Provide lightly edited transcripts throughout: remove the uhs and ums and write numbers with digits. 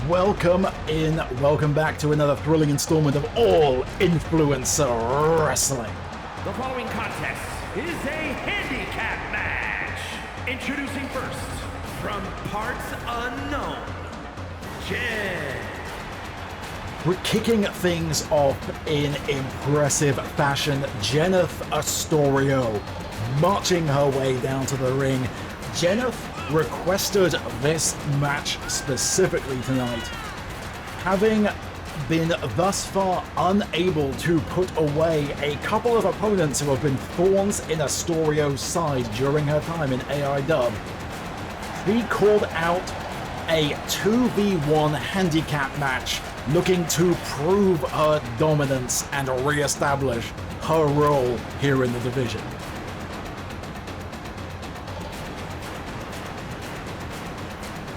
Welcome in, welcome back to another thrilling installment of All Influencer Wrestling. The following contest is a handicap match. Introducing first, from parts unknown, Jen. We're kicking things off in impressive fashion. Jeneth Astorio marching her way down to the ring. Jeneth requested this match specifically tonight, having been thus far unable to put away a couple of opponents who have been thorns in Astorio's side during her time in AIW. She called out a 2v1 handicap match, looking to prove her dominance and re-establish her role here in the division.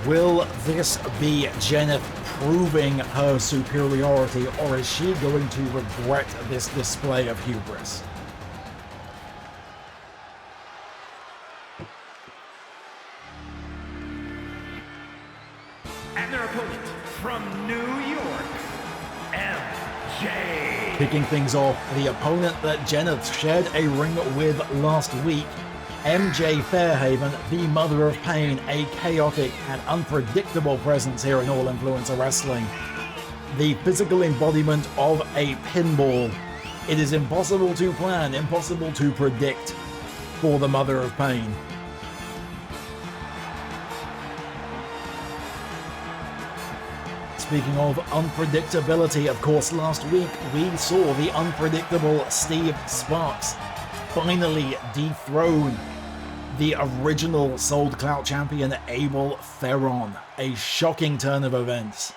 Will this be Jeneth proving her superiority, or is she going to regret this display of hubris? And their opponent from New York, MJ. Kicking things off, the opponent that Jeneth shared a ring with last week, MJ Fairhaven, the Mother of Pain, a chaotic and unpredictable presence here in All Influencer Wrestling. The physical embodiment of a pinball. It is impossible to plan, impossible to predict for the Mother of Pain. Speaking of unpredictability, of course, last week we saw the unpredictable Steve Sparks finally dethrone the original Sold Clout champion Abel Therron. A shocking turn of events.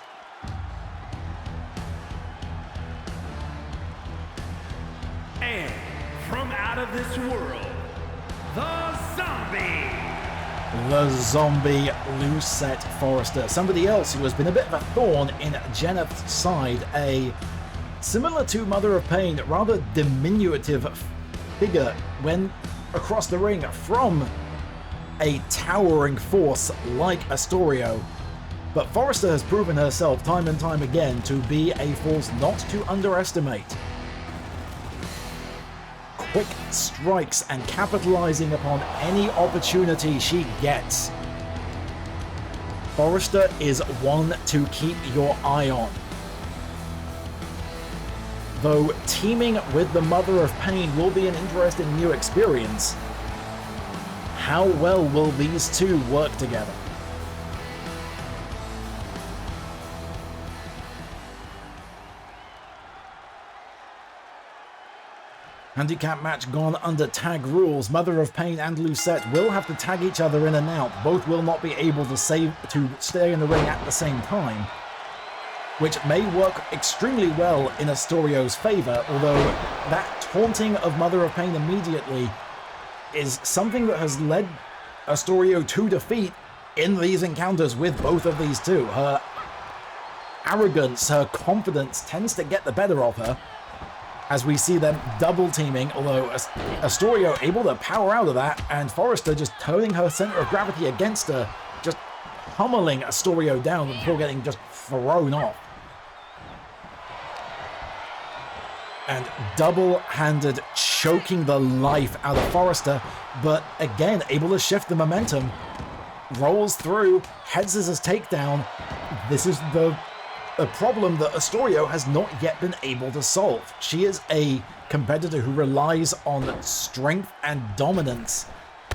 And from out of this world, the Zombie. The Zombie, Lucette Forrester. Somebody else who has been a bit of a thorn in Jeneth's side. A, similar to Mother of Pain, rather diminutive figure when across the ring from a towering force like Astorio. But Forrester has proven herself time and time again to be a force not to underestimate. Quick strikes and capitalizing upon any opportunity she gets. Forrester is one to keep your eye on. Though teaming with the Mother of Pain will be an interesting new experience, how well will these two work together? Handicap match gone under tag rules. Mother of Pain and Lucette will have to tag each other in and out. Both will not be able to stay in the ring at the same time, which may work extremely well in Astorio's favor, although that taunting of Mother of Pain immediately is something that has led Astorio to defeat in these encounters with both of these two. Her arrogance, her confidence tends to get the better of her as we see them double teaming, although Astorio able to power out of that, and Forrester just turning her center of gravity against her, just pummeling Astorio down before getting just thrown off. And double-handed choking the life out of Forrester, but again able to shift the momentum. Rolls through, head scissors takedown. This is the problem that Astorio has not yet been able to solve. She is a competitor who relies on strength and dominance,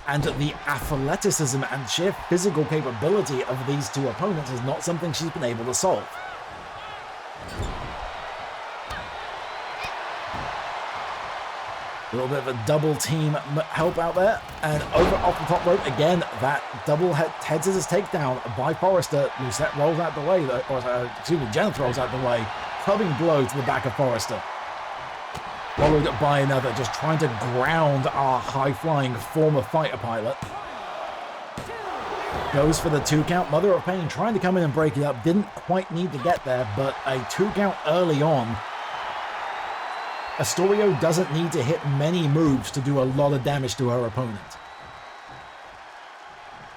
and the athleticism and sheer physical capability of these two opponents is not something she's been able to solve. A little bit of a double team help out there, and over off the top rope again, that double head scissors takedown by Forrester. Lucette rolls out the way, Jeneth rolls out the way, clubbing blow to the back of Forrester. Followed by another, just trying to ground our high-flying former fighter pilot. Goes for the 2 count. Mother of Pain trying to come in and break it up, didn't quite need to get there, but a 2 count early on. Astorio doesn't need to hit many moves to do a lot of damage to her opponent.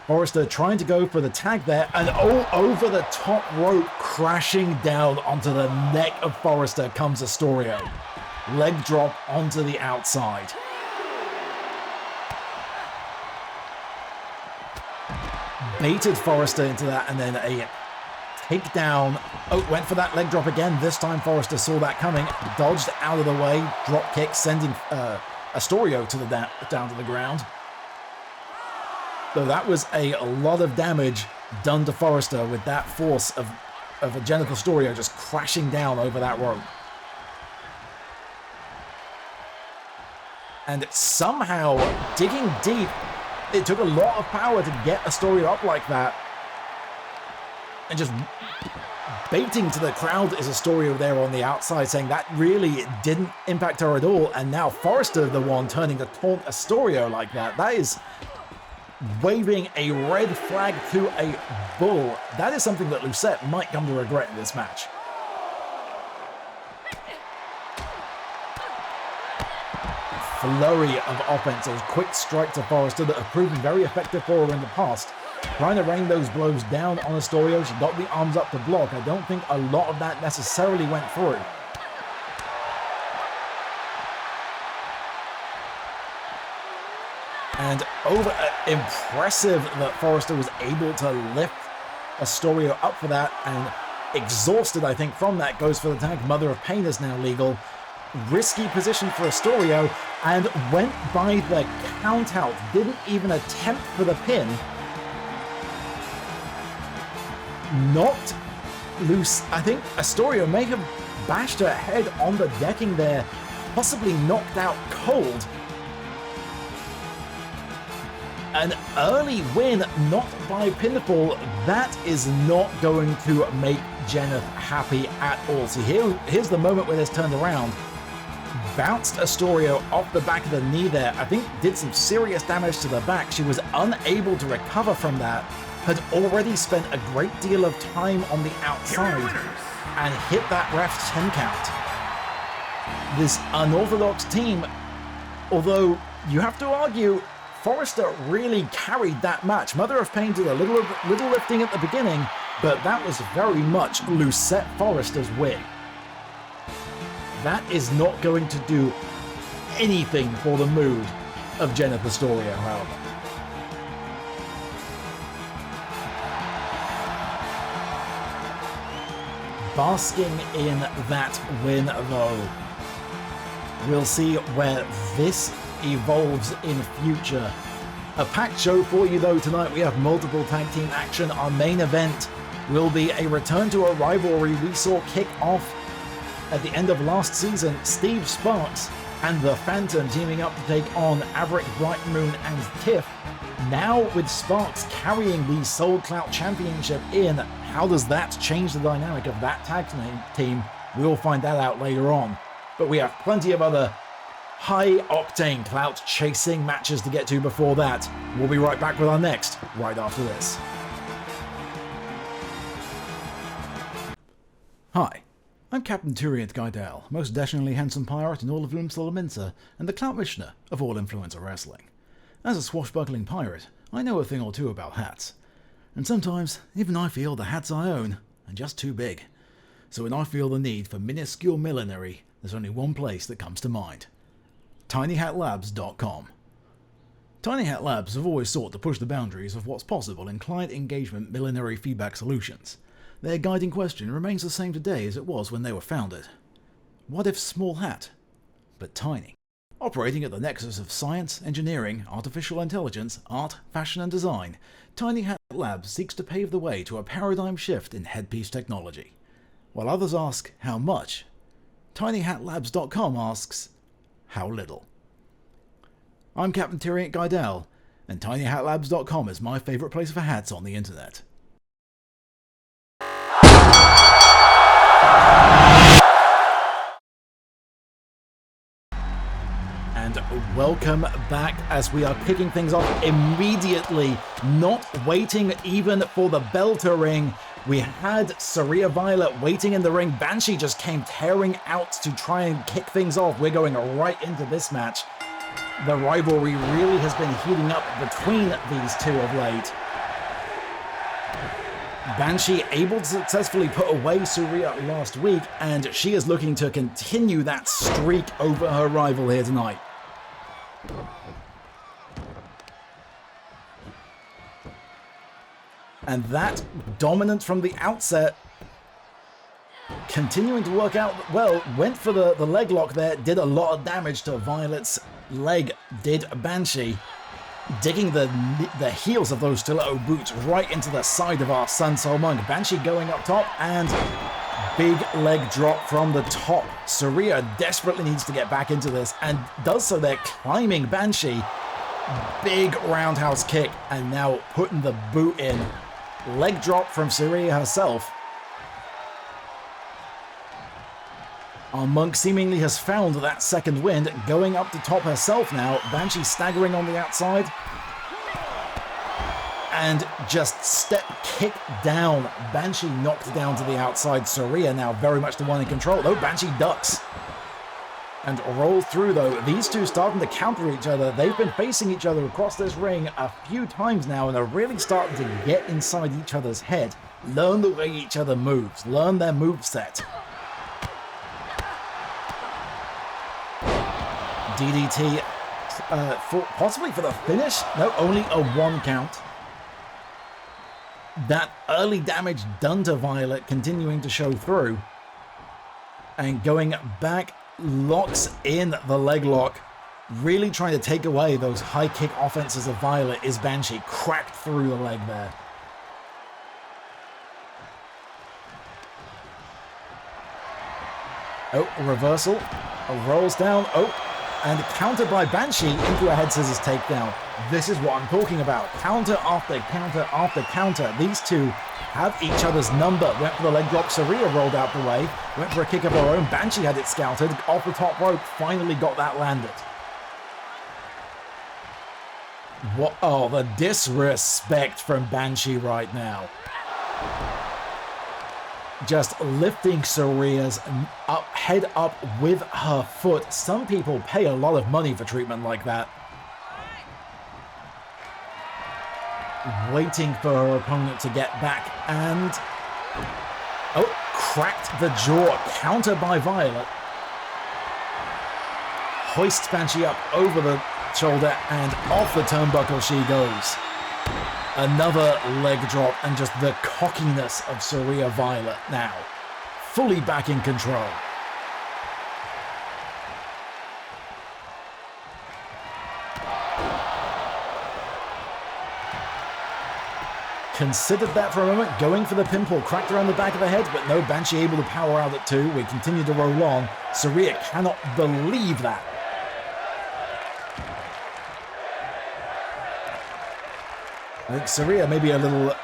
Forrester trying to go for the tag there, and over the top rope, crashing down onto the neck of Forrester comes Astorio. Leg drop onto the outside. Baited Forrester into that, and then a takedown. Oh, went for that leg drop again. This time Forrester saw that coming, dodged out of the way, drop kick, sending Astorio to the down to the ground. So that was a lot of damage done to Forrester with that force of a Jennifer Astorio just crashing down over that rope. And somehow, digging deep, it took a lot of power to get Astorio up like that. And just baiting to the crowd is Astorio there on the outside, saying that really didn't impact her at all. And now Forrester the one turning to taunt Astorio like that. That is waving a red flag to a bull. That is something that Lucette might come to regret in this match. Flurry of offense, those quick strikes to Forrester that have proven very effective for her in the past. Trying to rain those blows down on Astorio. She got the arms up to block. I don't think a lot of that necessarily went through. And impressive that Forrester was able to lift Astorio up for that, and exhausted, I think, from that, goes for the tag. Mother of Pain is now legal. Risky position for Astorio, and went by the count out. Didn't even attempt for the pin. Knocked loose. I think Astorio may have bashed her head on the decking there, possibly knocked out cold. An early win, not by pinfall. That is not going to make Jennifer happy at all. So here's the moment where this turned around. Bounced Astorio off the back of the knee there. I think did some serious damage to the back. She was unable to recover from that. Had already spent a great deal of time on the outside and hit that ref's 10 count. This unorthodox team, although you have to argue, Forrester really carried that match. Mother of Pain did a little lifting at the beginning, but that was very much Lucette Forrester's win. That is not going to do anything for the mood of Jennifer Astorio, however. Basking in that win, though. We'll see where this evolves in future. A packed show for you, though, tonight. We have multiple tag team action. Our main event will be a return to a rivalry we saw kick off at the end of last season. Steve Sparks and the Phantom teaming up to take on Avric, Brightmoon, and Tiff. Now with Sparks carrying the Soul Clout Championship in, how does that change the dynamic of that tag team? We'll find that out later on. But we have plenty of other high-octane clout-chasing matches to get to before that. We'll be right back with our next, right after this. Hi, I'm Captain Turiant Guidel, most dashingly handsome pirate in all of Minster, and the Clout Missioner of all Influencer Wrestling. As a swashbuckling pirate, I know a thing or two about hats. And sometimes, even I feel the hats I own are just too big. So when I feel the need for minuscule millinery, there's only one place that comes to mind. TinyHatLabs.com. Tiny Hat Labs have always sought to push the boundaries of what's possible in client engagement millinery feedback solutions. Their guiding question remains the same today as it was when they were founded. What if small hat, but tiny? Operating at the nexus of science, engineering, artificial intelligence, art, fashion and design, Tiny Hat Labs seeks to pave the way to a paradigm shift in headpiece technology. While others ask, how much? TinyHatLabs.com asks, how little? I'm Captain Turiant Guidel, and TinyHatLabs.com is my favourite place for hats on the internet. And welcome back as we are kicking things off immediately, not waiting even for the bell to ring. We had Saria Violet waiting in the ring. Banshee just came tearing out to try and kick things off. We're going right into this match. The rivalry really has been heating up between these two of late. Banshee able to successfully put away Saria last week, and she is looking to continue that streak over her rival here tonight. And that dominance from the outset continuing to work out well. Went for the leg lock there, did a lot of damage to Violet's leg, did Banshee. Digging the heels of those stiletto boots right into the side of our Sun Soul Monk. Banshee going up top, and big leg drop from the top. Saria desperately needs to get back into this, and does so there, climbing Banshee. Big roundhouse kick, and now putting the boot in. Leg drop from Saria herself. Our Monk seemingly has found that second wind, going up to top herself now. Banshee staggering on the outside. And just step kick down. Banshee knocked down to the outside. Saria now very much the one in control. Though Banshee ducks. And rolls through though. These two starting to counter each other. They've been facing each other across this ring a few times now and are really starting to get inside each other's head. Learn the way each other moves. Learn their moveset. DDT, possibly for the finish? No, only a 1 count. That early damage done to Violet continuing to show through. And going back, locks in the leg lock. Really trying to take away those high kick offenses of Violet is Banshee. Cracked through the leg there. Oh, reversal. Rolls down. Oh. And countered by Banshee into a head scissors takedown. This is what I'm talking about. Counter after counter after counter. These two have each other's number. Went for the leg drop. Saria rolled out the way. Went for a kick of her own. Banshee had it scouted. Off the top rope. Finally got that landed. What? Oh, the disrespect from Banshee right now. Just lifting Saria's head up with her foot. Some people pay a lot of money for treatment like that. Waiting for her opponent to get back, and oh, cracked the jaw. Counter by Violet. Hoists Banshee up over the shoulder, and off the turnbuckle she goes. Another leg drop, and just the cockiness of Saria Violet now. Fully back in control. Considered that for a moment, going for the pinfall, cracked around the back of the head, but no, Banshee able to power out at 2. We continue to roll on. Saria cannot believe that. I think Saria may be a little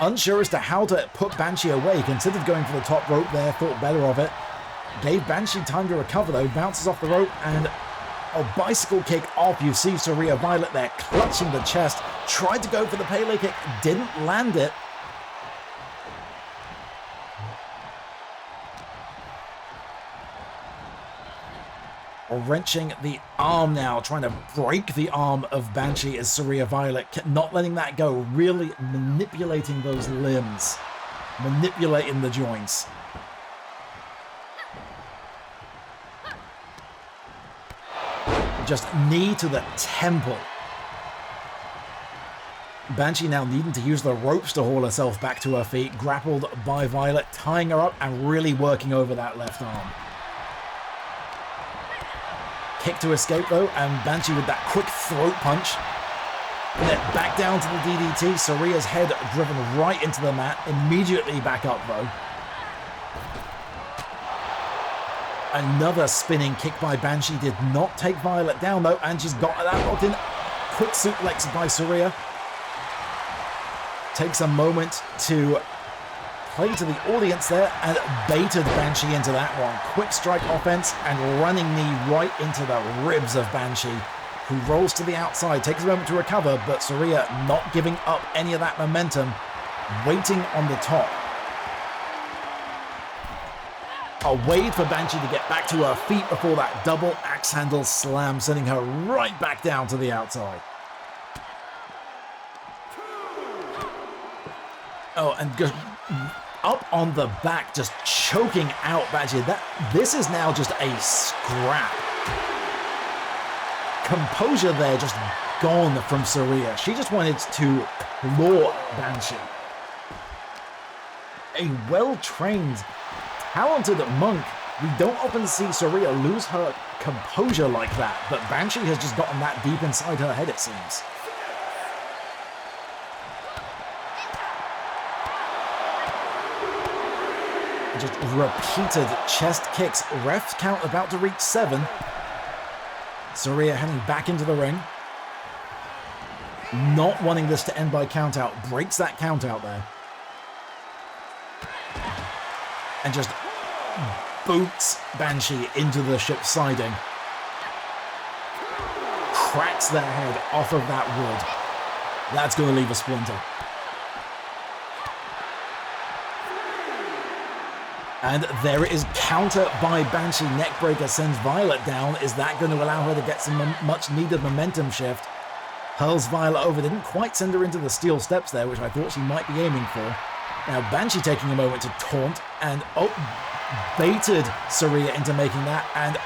unsure as to how to put Banshee away. Considered going for the top rope there, thought better of it. Gave Banshee time to recover though, bounces off the rope, and a bicycle kick off. You see Saria Violet there clutching the chest. Tried to go for the Pele kick, didn't land it. Wrenching the arm now, trying to break the arm of Banshee as Saria Violet, not letting that go, really manipulating those limbs, manipulating the joints. Just knee to the temple. Banshee now needing to use the ropes to haul herself back to her feet, grappled by Violet, tying her up and really working over that left arm. Kick to escape though, and Banshee with that quick throat punch. And then back down to the DDT. Saria's head driven right into the mat. Immediately back up though. Another spinning kick by Banshee did not take Violet down though, and she's got that locked in. Quick suplex by Saria. Takes a moment to play to the audience there and baited Banshee into that one. Quick strike offense and running knee right into the ribs of Banshee, who rolls to the outside, takes a moment to recover, but Saria not giving up any of that momentum, waiting on the top. A wait for Banshee to get back to her feet before that double axe handle slam, sending her right back down to the outside. Oh, and just up on the back, just choking out Banshee. This is now just a scrap. Composure there just gone from Saria. She just wanted to claw Banshee. A well-trained, talented monk. We don't often see Saria lose her composure like that, but Banshee has just gotten that deep inside her head, it seems. Just repeated chest kicks. Ref's count about to reach 7. Saria heading back into the ring. Not wanting this to end by count out. Breaks that count out there. And just boots Banshee into the ship's siding. Cracks their head off of that wood. That's going to leave a splinter. And there it is, counter by Banshee. Neckbreaker sends Violet down. Is that going to allow her to get some much needed momentum shift? Hurls Violet over. Didn't quite send her into the steel steps there, which I thought she might be aiming for. Now Banshee taking a moment to taunt and baited Saria into making that, and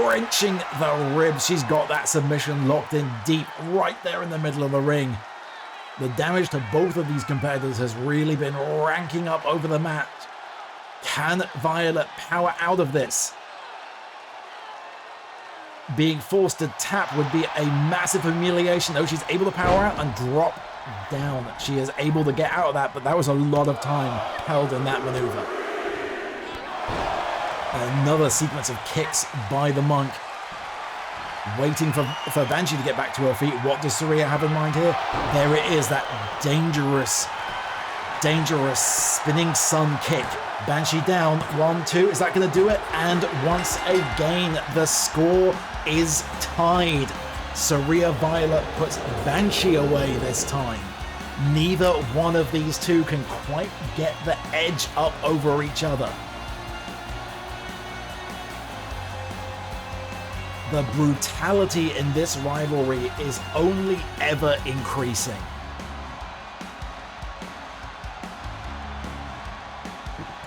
wrenching the ribs. She's got that submission locked in deep right there in the middle of the ring. The damage to both of these competitors has really been ranking up over the match. Can Violet power out of this? Being forced to tap would be a massive humiliation. Oh, she's able to power out and drop down. She is able to get out of that, but that was a lot of time held in that maneuver. Another sequence of kicks by the monk. Waiting for Banshee to get back to her feet. What does Saria have in mind here? There it is, that dangerous spinning sun kick. Banshee down, 1, 2, is that going to do it? And once again, the score is tied. Saria Violet puts Banshee away this time. Neither one of these two can quite get the edge up over each other. The brutality in this rivalry is only ever increasing.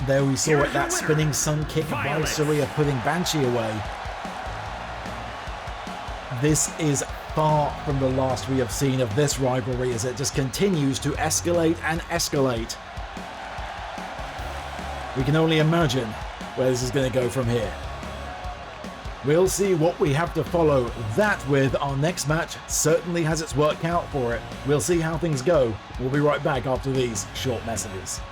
There we saw it, that spinning sun kick by Saria putting Banshee away. This is far from the last we have seen of this rivalry as it just continues to escalate and escalate. We can only imagine where this is going to go from here. We'll see what we have to follow that with. Our next match certainly has its work cut out for it. We'll see how things go. We'll be right back after these short messages.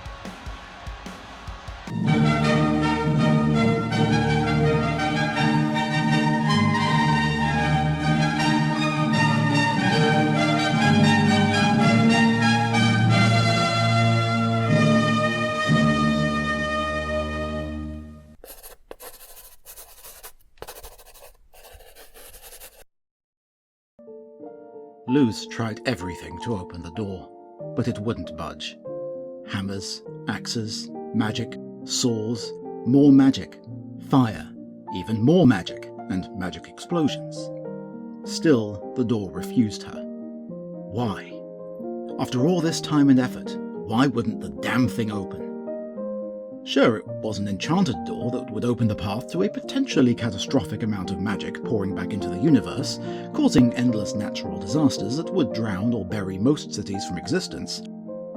Luz tried everything to open the door, but it wouldn't budge. Hammers, axes, magic, saws, more magic, fire, even more magic, and magic explosions. Still, the door refused her. Why? After all this time and effort, why wouldn't the damn thing open? Sure, it was an enchanted door that would open the path to a potentially catastrophic amount of magic pouring back into the universe, causing endless natural disasters that would drown or bury most cities from existence.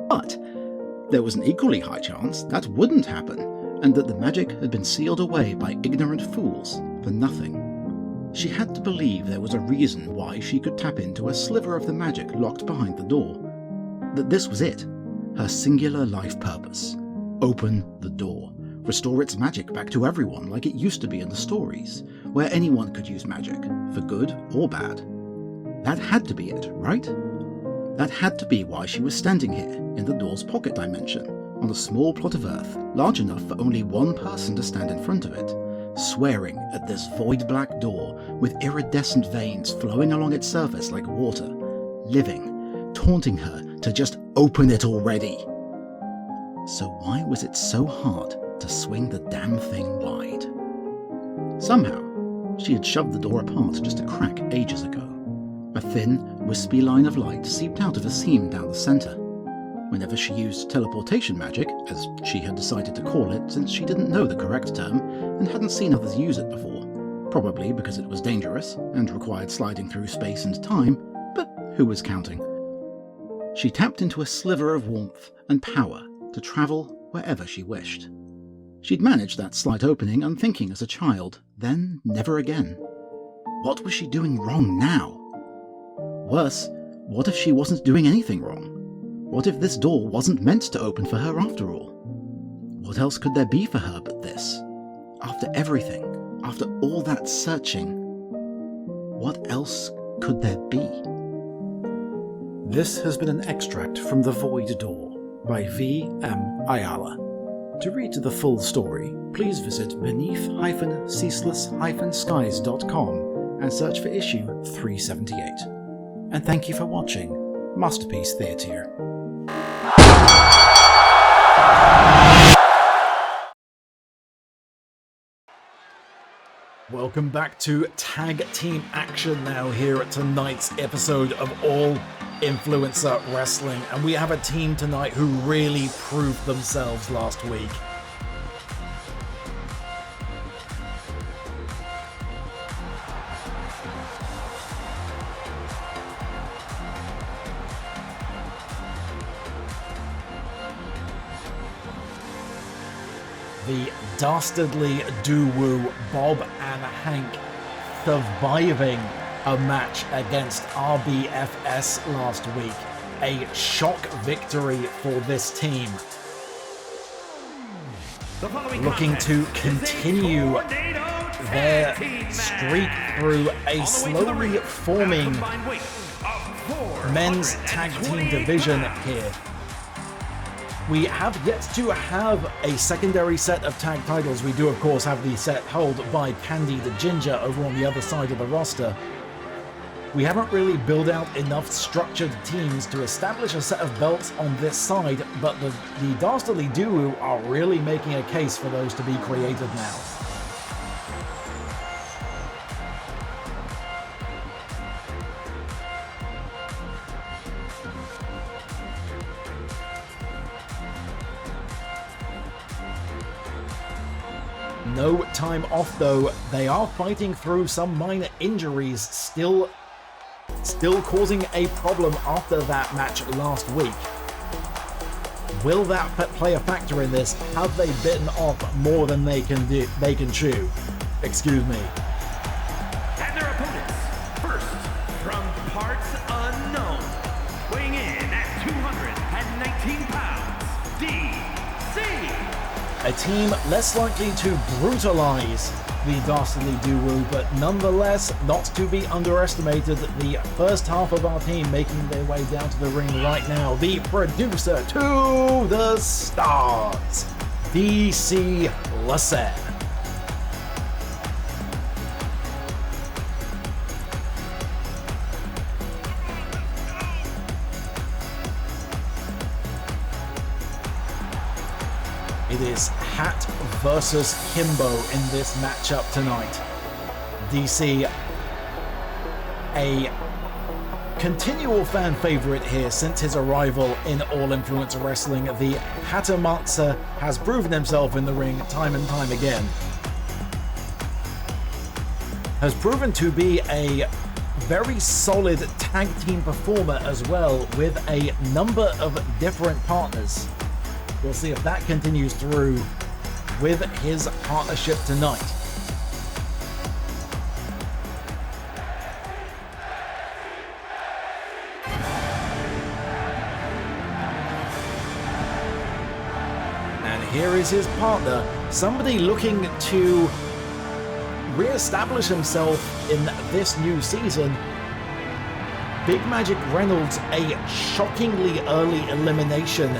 But there was an equally high chance that wouldn't happen, and that the magic had been sealed away by ignorant fools for nothing. She had to believe there was a reason why she could tap into a sliver of the magic locked behind the door. That this was it, her singular life purpose. Open the door, restore its magic back to everyone like it used to be in the stories, where anyone could use magic, for good or bad. That had to be it, right? That had to be why she was standing here, in the door's pocket dimension, on a small plot of Earth, large enough for only one person to stand in front of it, swearing at this void-black door with iridescent veins flowing along its surface like water, living, taunting her to just open it already. So why was it so hard to swing the damn thing wide? Somehow, she had shoved the door apart just a crack ages ago. A thin, wispy line of light seeped out of a seam down the center. Whenever she used teleportation magic, as she had decided to call it since she didn't know the correct term and hadn't seen others use it before, probably because it was dangerous and required sliding through space and time, but who was counting? She tapped into a sliver of warmth and power to travel wherever she wished. She'd managed that slight opening unthinking as a child, then never again. What was she doing wrong now? Worse, what if she wasn't doing anything wrong? What if this door wasn't meant to open for her after all? What else could there be for her but this? After everything, after all that searching, what else could there be? This has been an extract from The Void Door by V.M. Ayala. To read the full story, please visit beneath-ceaseless-skies.com and search for issue 378. And thank you for watching Masterpiece Theatre. Welcome back to tag team action now here at tonight's episode of All Influencer Wrestling, and we have a team tonight who really proved themselves last week. The dastardly Duwu, Bob and Hank, surviving a match against RBFS last week. A shock victory for this team. Looking to continue their streak through a slowly forming men's tag team division here. We have yet to have a secondary set of tag titles. We do, of course, have the set held by Candy the Ginger over on the other side of the roster. We haven't really built out enough structured teams to establish a set of belts on this side, but the Dastardly Duo are really making a case for those to be created now. No time off though, they are fighting through some minor injuries, still causing a problem after that match last week. Will that play a factor in this? Have they bitten off more than they can chew? Excuse me. And their opponents, first from parts unknown, weighing in at 219 pounds, DC. A team less likely to brutalize the Dastardly Duo, but nonetheless not to be underestimated. The first half of our team making their way down to the ring right now. The producer to the stars, DC Lasser. It is Hat versus Kimbo in this matchup tonight. DC, a continual fan favorite here since his arrival in All Influencer Wrestling. The Hatamatsu has proven himself in the ring time and time again. Has proven to be a very solid tag team performer as well, with a number of different partners. We'll see if that continues through with his partnership tonight. And here is his partner, somebody looking to re-establish himself in this new season. Big Magic Reynolds, a shockingly early elimination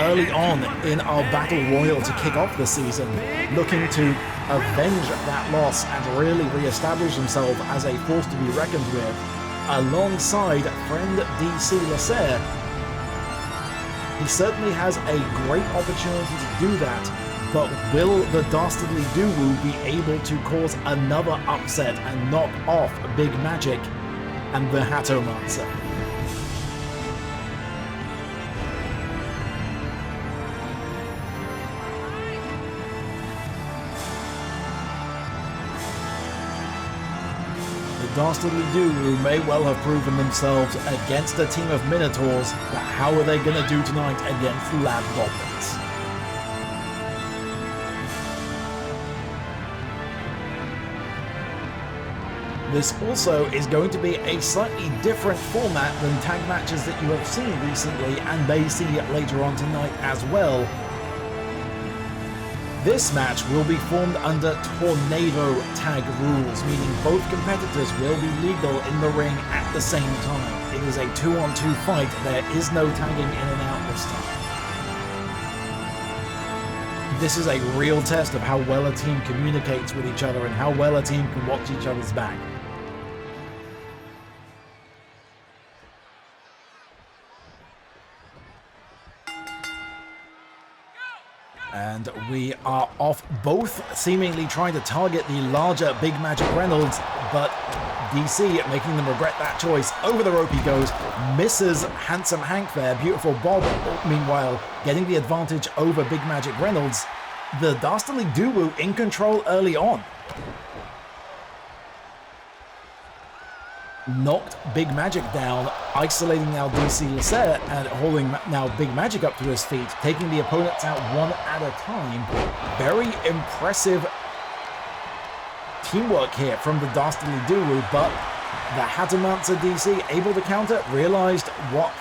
early on in our Battle Royal to kick off the season, looking to avenge that loss and really re-establish himself as a force to be reckoned with, alongside friend DC Lasser. He certainly has a great opportunity to do that, but will the Dastardly Duo be able to cause another upset and knock off Big Magic and the Hatomatsu? Dastardly Duwu may well have proven themselves against a team of Minotaurs, but how are they going to do tonight against Lab Goblins? This also is going to be a slightly different format than tag matches that you have seen recently and may see later on tonight as well. This match will be formed under Tornado tag rules, meaning both competitors will be legal in the ring at the same time. It is a 2-on-2 fight, there is no tagging in and out this time. This is a real test of how well a team communicates with each other and how well a team can watch each other's back. And we are off, both seemingly trying to target the larger Big Magic Reynolds, but DC making them regret that choice. Over the rope he goes, misses Handsome Hank there. Beautiful Bob, meanwhile, getting the advantage over Big Magic Reynolds. The Dastardly Duwu in control early on. Knocked Big Magic down, isolating now DC Lasser and holding now Big Magic up to his feet, taking the opponents out one at a time. Very impressive teamwork here from the Dastardly Duwu, but the Hatamansa DC able to counter, realized what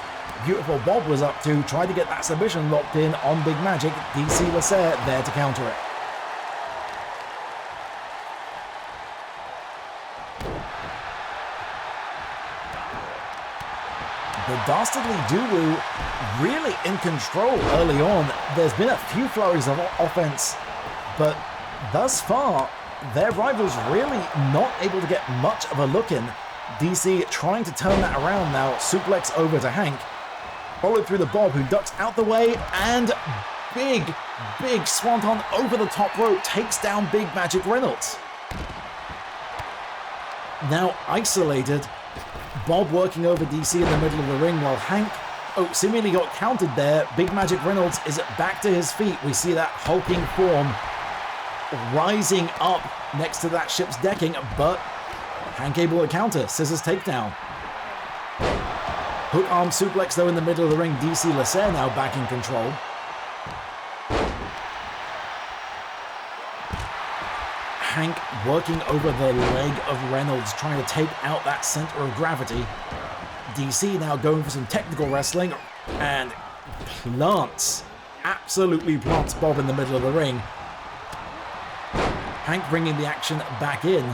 Beautiful Bob was up to, tried to get that submission locked in on Big Magic. DC Lasser there to counter it. The Dastardly Duwu really in control early on. There's been a few flurries of offense, but thus far, their rivals really not able to get much of a look in. DC trying to turn that around now. Suplex over to Hank. Followed through the Bob, who ducks out the way, and big swanton over the top rope takes down Big Magic Reynolds. Now isolated. Bob working over DC in the middle of the ring while Hank, seemingly got countered there. Big Magic Reynolds is back to his feet. We see that hulking form rising up next to that ship's decking, but Hank able to counter. Scissors takedown. Hook arm suplex though in the middle of the ring. DC Lasser now back in control. Hank working over the leg of Reynolds, trying to take out that center of gravity. DC now going for some technical wrestling and absolutely plants Bob in the middle of the ring. Hank bringing the action back in.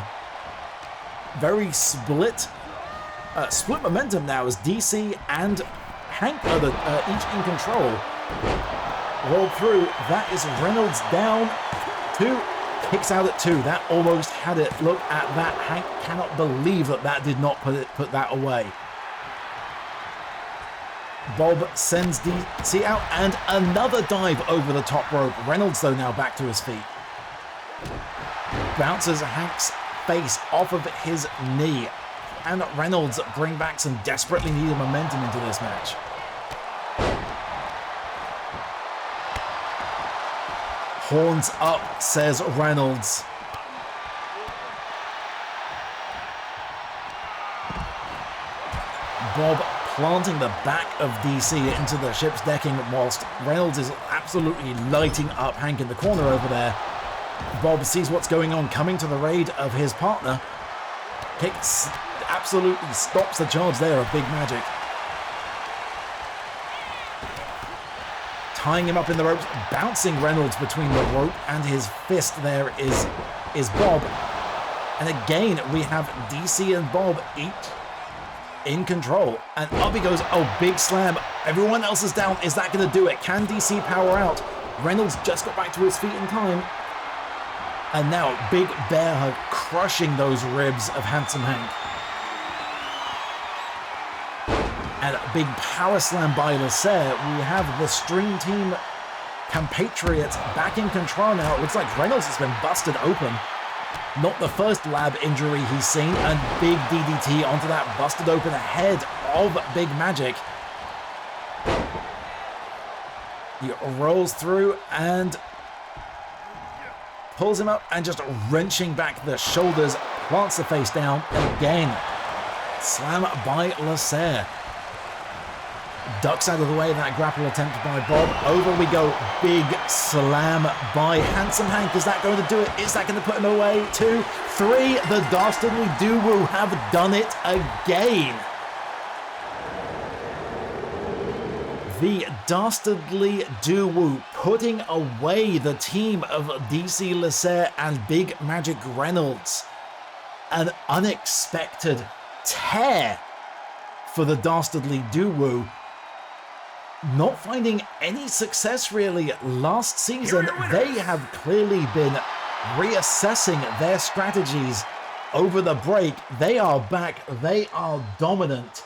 Very split momentum now as DC and Hank are each in control. Rolled through, that is Reynolds down, 2. Kicks out at 2. That almost had it. Look at that. Hank cannot believe that did not put that away. Bob sends DC out and another dive over the top rope. Reynolds though now back to his feet. Bounces Hank's face off of his knee. And Reynolds bring back some desperately needed momentum into this match. Horns up, says Reynolds. Bob planting the back of DC into the ship's decking whilst Reynolds is absolutely lighting up Hank in the corner over there. Bob sees what's going on, coming to the raid of his partner. Kicks, absolutely stops the charge there of Big Magic. Tying him up in the ropes, bouncing Reynolds between the rope and his fist there is Bob. And again, we have DC and Bob each in control. And up he goes, big slam. Everyone else is down. Is that going to do it? Can DC power out? Reynolds just got back to his feet in time. And now, big bear hug crushing those ribs of Handsome Hank. And a big power slam by Lasser. We have the String Team compatriots back in control now. It looks like Reynolds has been busted open. Not the first lab injury he's seen. And big DDT onto that busted open head of Big Magic. He rolls through and pulls him up and just wrenching back the shoulders, plants the face down again. Slam by Lasser. Ducks out of the way that grapple attempt by Bob. Over we go. Big slam by Handsome Hank. Is that going to do it? Is that going to put him away? 2, 3. The Dastardly Duwu have done it again. The Dastardly Duwu putting away the team of DC Lasser and Big Magic Reynolds. An unexpected tear for the Dastardly Duwu. Not finding any success really last season. They have clearly been reassessing their strategies over the break. They are back. They are dominant.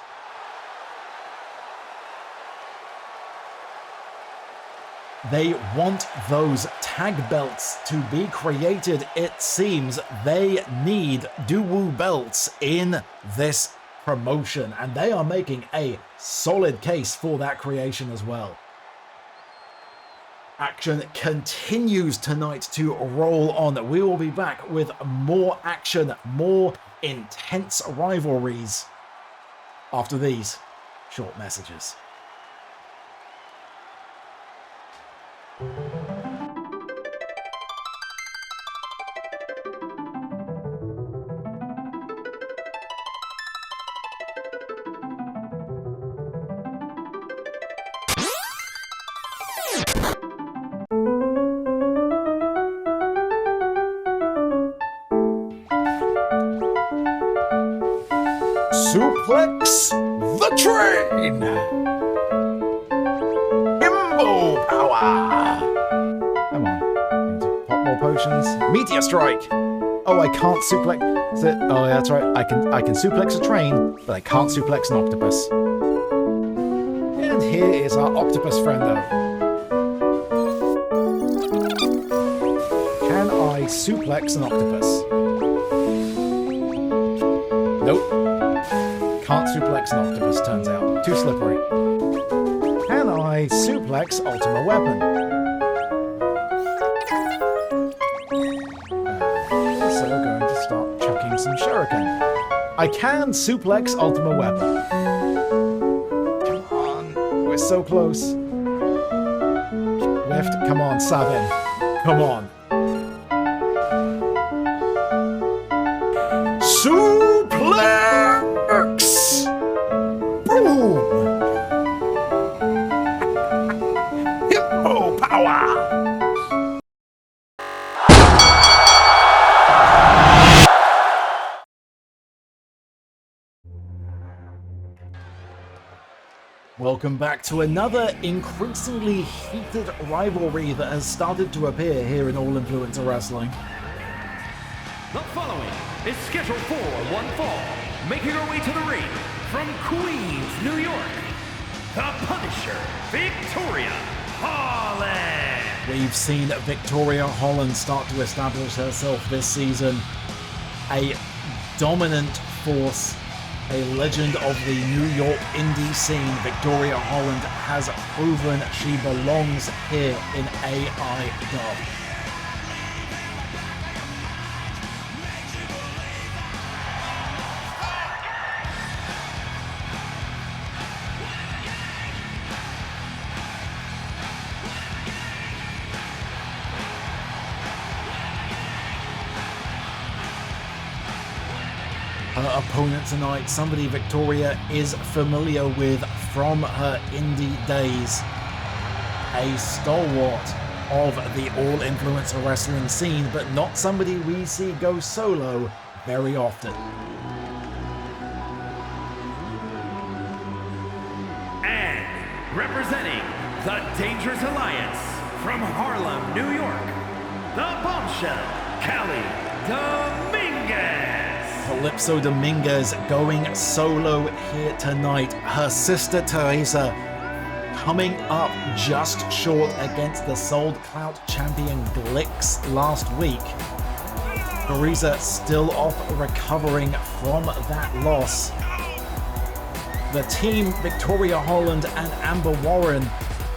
They want those tag belts to be created. It seems they need Duwu belts in this promotion, and they are making a solid case for that creation as well. Action continues tonight to roll on. We will be back with more action, more intense rivalries after these short messages. Suplex the train! Himbo power! Come on. Need to pop more potions. Meteor strike! Oh, I can't suplex it. Oh, yeah, that's right. I can suplex a train, but I can't suplex an octopus. And here is our octopus friendo. Can I suplex an octopus? Nope. Can't suplex an octopus, turns out. Too slippery. Can I suplex Ultima Weapon? So we're going to start chucking some shuriken. I can suplex Ultima Weapon. Come on, we're so close. Lift, come on, Sabin. Come on. Suplex! Boom! Hippo power! Welcome back to another increasingly heated rivalry that has started to appear here in All Influencer Wrestling. The following is scheduled for one fall, making her way to the ring from Queens, New York, the Punisher, Victoria Holland. We've seen Victoria Holland start to establish herself this season. A dominant force, a legend of the New York indie scene. Victoria Holland has proven she belongs here in AIW. Her opponent tonight, somebody Victoria is familiar with from her indie days. A stalwart of the All Influencer Wrestling scene, but not somebody we see go solo very often. And representing the Dangerous Alliance from Harlem, New York, the bombshell, Dominguez. Calypso Dominguez going solo here tonight. Her sister Teresa coming up just short against the Sold Clout champion Glix last week. Teresa still off recovering from that loss. The team, Victoria Holland and Amber Warren,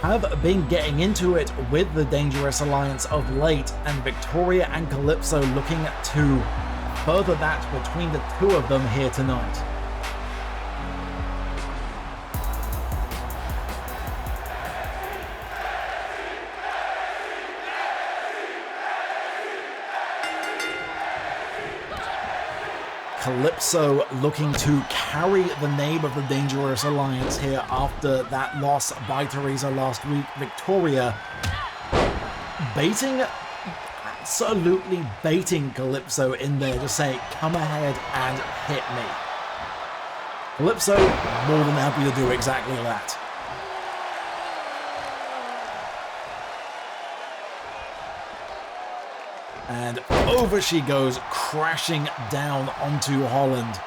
have been getting into it with the Dangerous Alliance of late, and Victoria and Calypso looking to further that between the two of them here tonight. Calypso looking to carry the name of the Dangerous Alliance here after that loss by Teresa last week. Victoria absolutely baiting Calypso in there, just saying, come ahead and hit me. Calypso more than happy to do exactly that. And over she goes, crashing down onto Holland.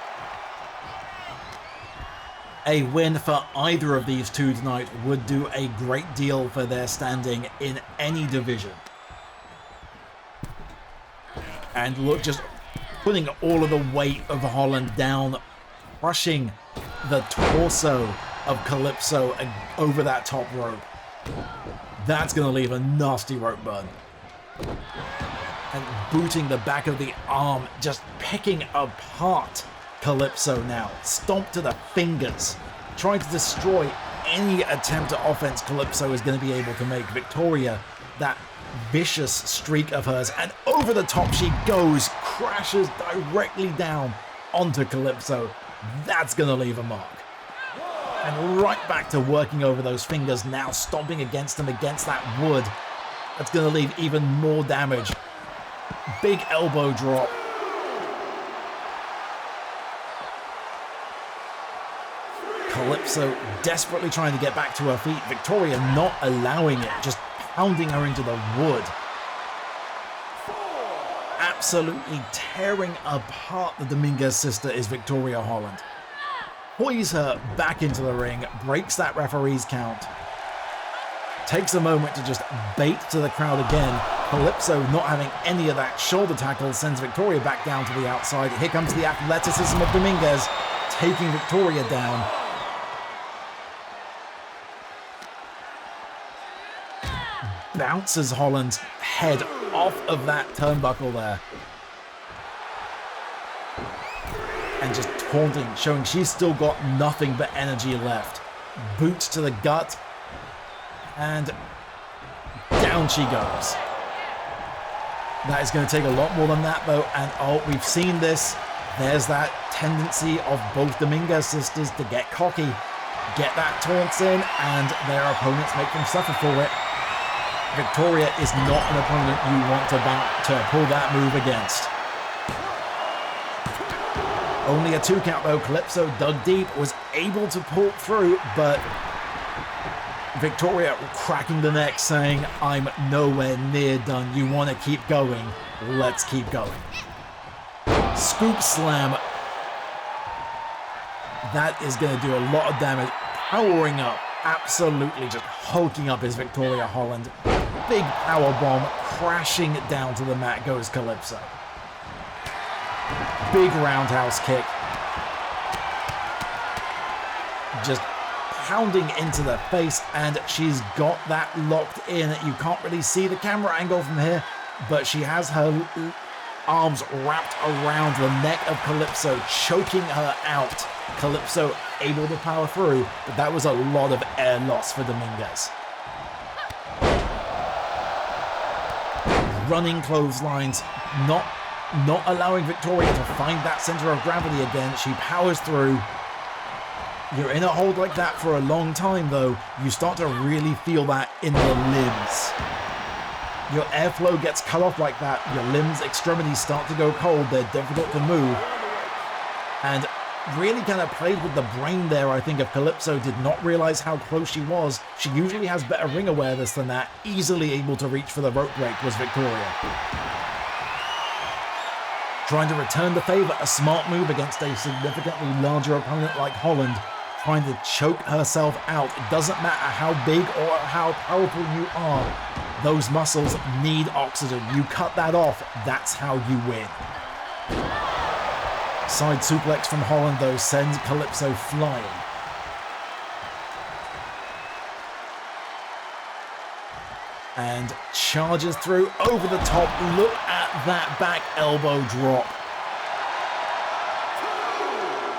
A win for either of these two tonight would do a great deal for their standing in any division. And look, just putting all of the weight of Holland down, crushing the torso of Calypso over that top rope. That's going to leave a nasty rope burn. And booting the back of the arm, just picking apart Calypso now. Stomp to the fingers, trying to destroy any attempt at offense Calypso is going to be able to make. Victoria, that vicious streak of hers, and over the top she goes, crashes directly down onto Calypso. That's going to leave a mark. And right back to working over those fingers now, stomping against them, against that wood. That's going to leave even more damage. Big elbow drop. Calypso desperately trying to get back to her feet. Victoria not allowing it, just pounding her into the wood. Absolutely tearing apart the Dominguez sister is Victoria Holland. Hoys her back into the ring, breaks that referee's count. Takes a moment to just bait to the crowd again. Calypso not having any of that shoulder tackle sends Victoria back down to the outside. Here comes the athleticism of Dominguez, taking Victoria down. Bounces Holland's head off of that turnbuckle there. And just taunting, showing she's still got nothing but energy left. Boot to the gut. And down she goes. That is going to take a lot more than that, though. And oh, we've seen this. There's that tendency of both Dominguez sisters to get cocky, get that taunts in, and their opponents make them suffer for it. Victoria is not an opponent you want to pull that move against. Only a 2 count, though. Calypso dug deep, was able to pull through, but Victoria cracking the neck, saying, I'm nowhere near done. You want to keep going? Let's keep going. Scoop slam. That is going to do a lot of damage. Powering up. Absolutely just hulking up is Victoria Holland. Big power bomb. Crashing down to the mat goes Calypso. Big roundhouse kick. Just pounding into the face, and she's got that locked in. You can't really see the camera angle from here, but she has her arms wrapped around the neck of Calypso, choking her out. Calypso able to power through, but that was a lot of air loss for Dominguez. Running clotheslines, not allowing Victoria to find that center of gravity again. She powers through. You're in a hold like that for a long time, though. You start to really feel that in the limbs. Your airflow gets cut off like that. Your limbs, extremities start to go cold. They're difficult to move. And really kind of played with the brain there, I think, if Calypso did not realize how close she was. She usually has better ring awareness than that. Easily able to reach for the rope break was Victoria. Trying to return the favor, a smart move against a significantly larger opponent like Holland. Trying to choke herself out. It doesn't matter how big or how powerful you are. Those muscles need oxygen. You cut that off, that's how you win. Side suplex from Holland, though, sends Calypso flying. And charges through over the top. Look at that back elbow drop.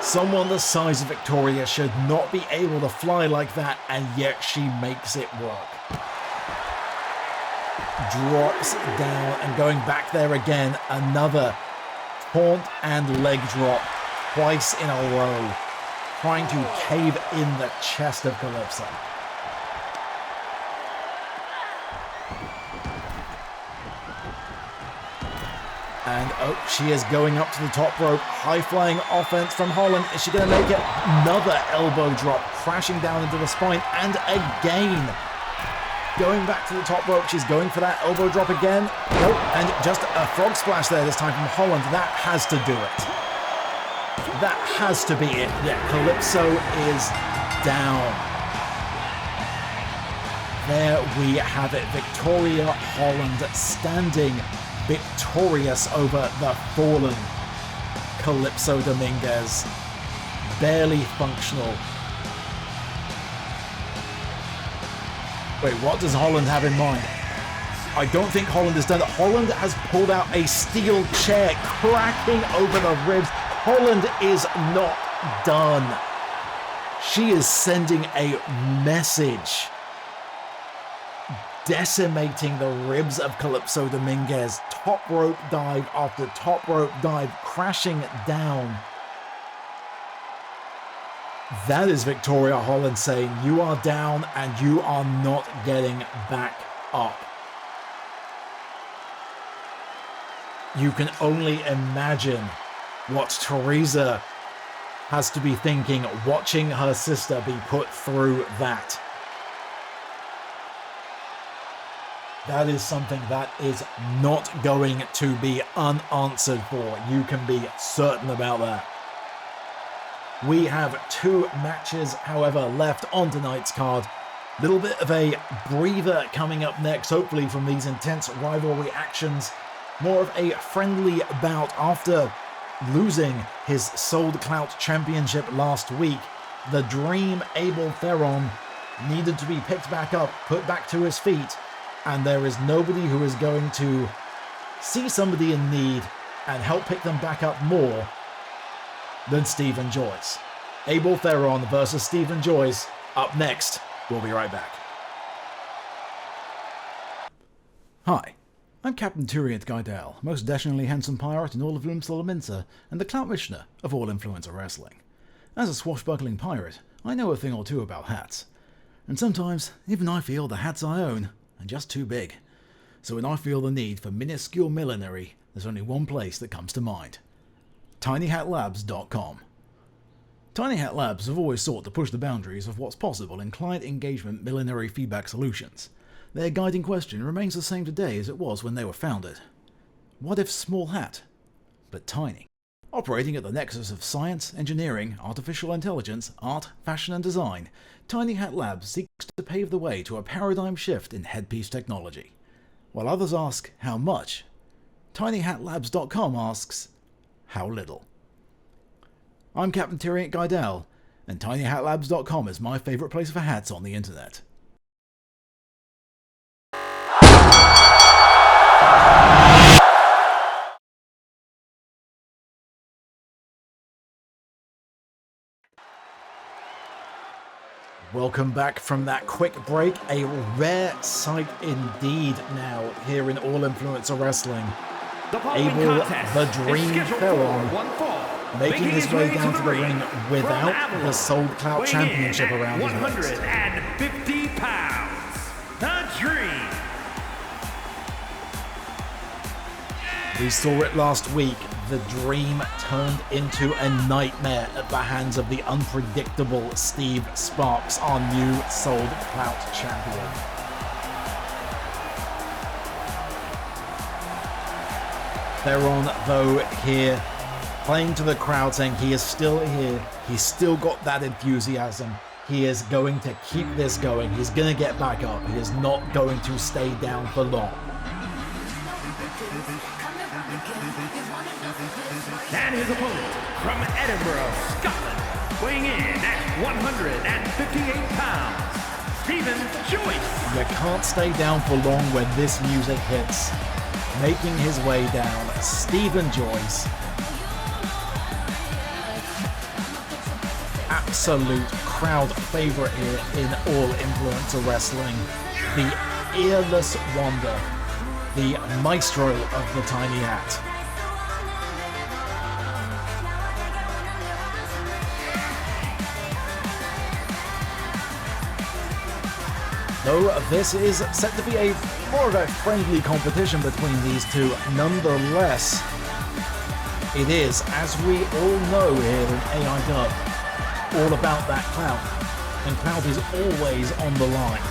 Someone the size of Victoria should not be able to fly like that, and yet she makes it work. Drops down and going back there again. Another taunt and leg drop twice in a row, trying to cave in the chest of Calypso. And oh, she is going up to the top rope. High-flying offense from Holland. Is she going to make it? Another elbow drop, crashing down into the spine. And again, going back to the top rope. She's going for that elbow drop again. Nope, and just a frog splash there this time from Holland. That has to do it. That has to be it. Yeah, Calypso is down. There we have it. Victoria Holland standing victorious over the fallen Calypso Dominguez. Barely functional. Wait, what does Holland have in mind? I don't think Holland has done it. Holland has pulled out a steel chair, cracking over the ribs. Holland is not done. She is sending a message, decimating the ribs of Calypso Dominguez. Top rope dive after top rope dive, crashing down. That is Victoria Holland saying, you are down and you are not getting back up. You can only imagine what Teresa has to be thinking watching her sister be put through that. That is something that is not going to be unanswered for. You can be certain about that. We have 2 matches, however, left on tonight's card. Little bit of a breather coming up next, hopefully, from these intense rivalry actions. More of a friendly bout after losing his Sold Clout Championship last week. The Dream Abel Therron needed to be picked back up, put back to his feet, and there is nobody who is going to see somebody in need and help pick them back up more than Stephen Joyce. Abel Therron versus Stephen Joyce up next. We'll be right back. Hi, I'm Captain Turiant Guidel, most dashingly handsome pirate in all of Lumsalaminsa and the Clout Missioner of all Influencer Wrestling. As a swashbuckling pirate, I know a thing or two about hats. And sometimes, even I feel the hats I own are just too big. So when I feel the need for minuscule millinery, there's only one place that comes to mind. TinyHatLabs.com. Tiny Hat Labs have always sought to push the boundaries of what's possible in client engagement millinery feedback solutions. Their guiding question remains the same today as it was when they were founded. What if small hat, but tiny? Operating at the nexus of science, engineering, artificial intelligence, art, fashion and design, Tiny Hat Labs seeks to pave the way to a paradigm shift in headpiece technology. While others ask, how much? TinyHatLabs.com asks, how little? I'm Captain Turiant Guidel, and TinyHatLabs.com is my favourite place for hats on the internet. Welcome back from that quick break. A rare sight indeed now here in All Influencer Wrestling. Abel the Dream Therron making his way down to the ring without the Sold Clout Championship around his waist. 150 pounds, the Dream. We saw it last week. The Dream turned into a nightmare at the hands of the unpredictable Steve Sparks, our new Sold Clout champion. Therron, though, here, playing to the crowd, saying he is still here, he's still got that enthusiasm, he is going to keep this going, he's going to get back up, he is not going to stay down for long. And his opponent from Edinburgh, Scotland, weighing in at 158 pounds, Stephen Joyce. You can't stay down for long when this music hits. Making his way down, Stephen Joyce. absolute crowd favorite here in all influencer wrestling. The earless wonder, the maestro of the tiny hat. Though this is set to be more of a friendly competition between these two, nonetheless, it is, as we all know here in AIW, all about that clout, and clout is always on the line.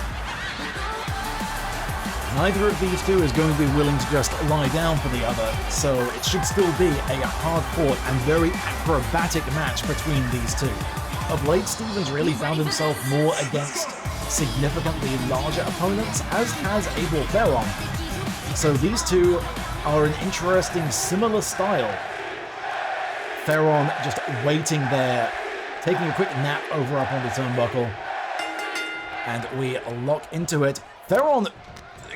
Neither of these two is going to be willing to just lie down for the other, so it should still be a hard-fought and very acrobatic match between these two. Of late, Steven's really found himself more against significantly larger opponents, as has Abel Therron. So these two are an interesting, similar style. Therron just waiting there, taking a quick nap over up on the turnbuckle. And we lock into it. Therron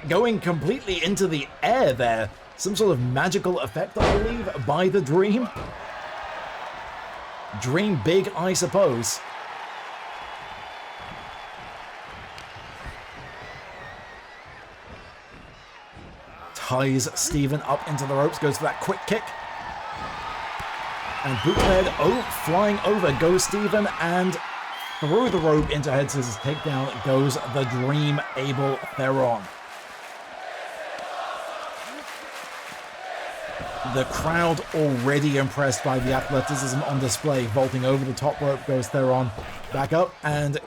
going completely into the air there. Some sort of magical effect, I believe, by the Dream. Dream big, I suppose. Ties Steven up into the ropes, goes for that quick kick. And bootleg, flying over goes Steven, and through the rope into head scissors takedown goes the Dream Abel Therron. The crowd already impressed by the athleticism on display. Vaulting over the top rope goes Therron. Back up, and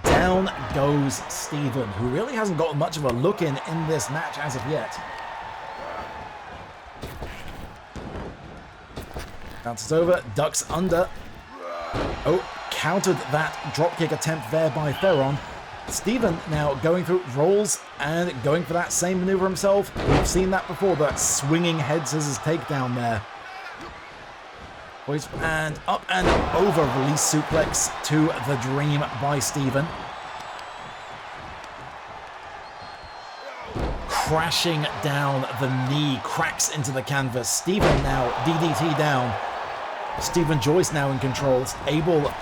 down goes Steven, who really hasn't gotten much of a look in this match as of yet. Bounces over, ducks under. Countered that dropkick attempt there by Therron. Steven now going through, rolls and going for that same maneuver himself. We've seen that before, that swinging head scissors takedown there. And up and over, release suplex to the Dream by Steven. Crashing down, the knee cracks into the canvas. Steven now DDT down. Stephen Joyce now in control. Abel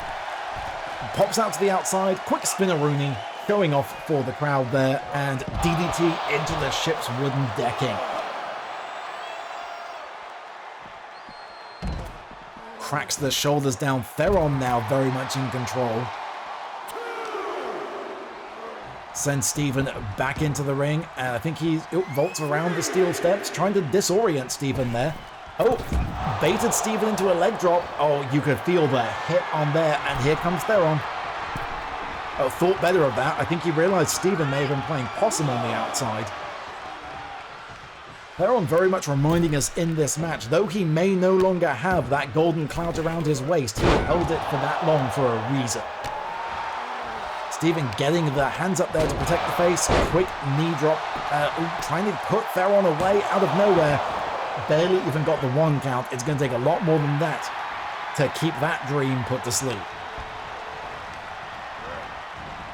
pops out to the outside, quick spinner-rooney, going off for the crowd there, and DDT into the ship's wooden decking. Cracks the shoulders down. Therron now very much in control. Sends Steven back into the ring, and I think he vaults around the steel steps, trying to disorient Steven there. Baited Steven into a leg drop. You could feel the hit on there, and here comes Therron. Thought better of that. I think he realized Steven may have been playing possum on the outside. Therron very much reminding us in this match, though he may no longer have that golden cloud around his waist, he held it for that long for a reason. Steven getting the hands up there to protect the face. Quick knee drop. Trying to put Therron away out of nowhere. Barely even got the one count. It's going to take a lot more than that to keep that Dream put to sleep.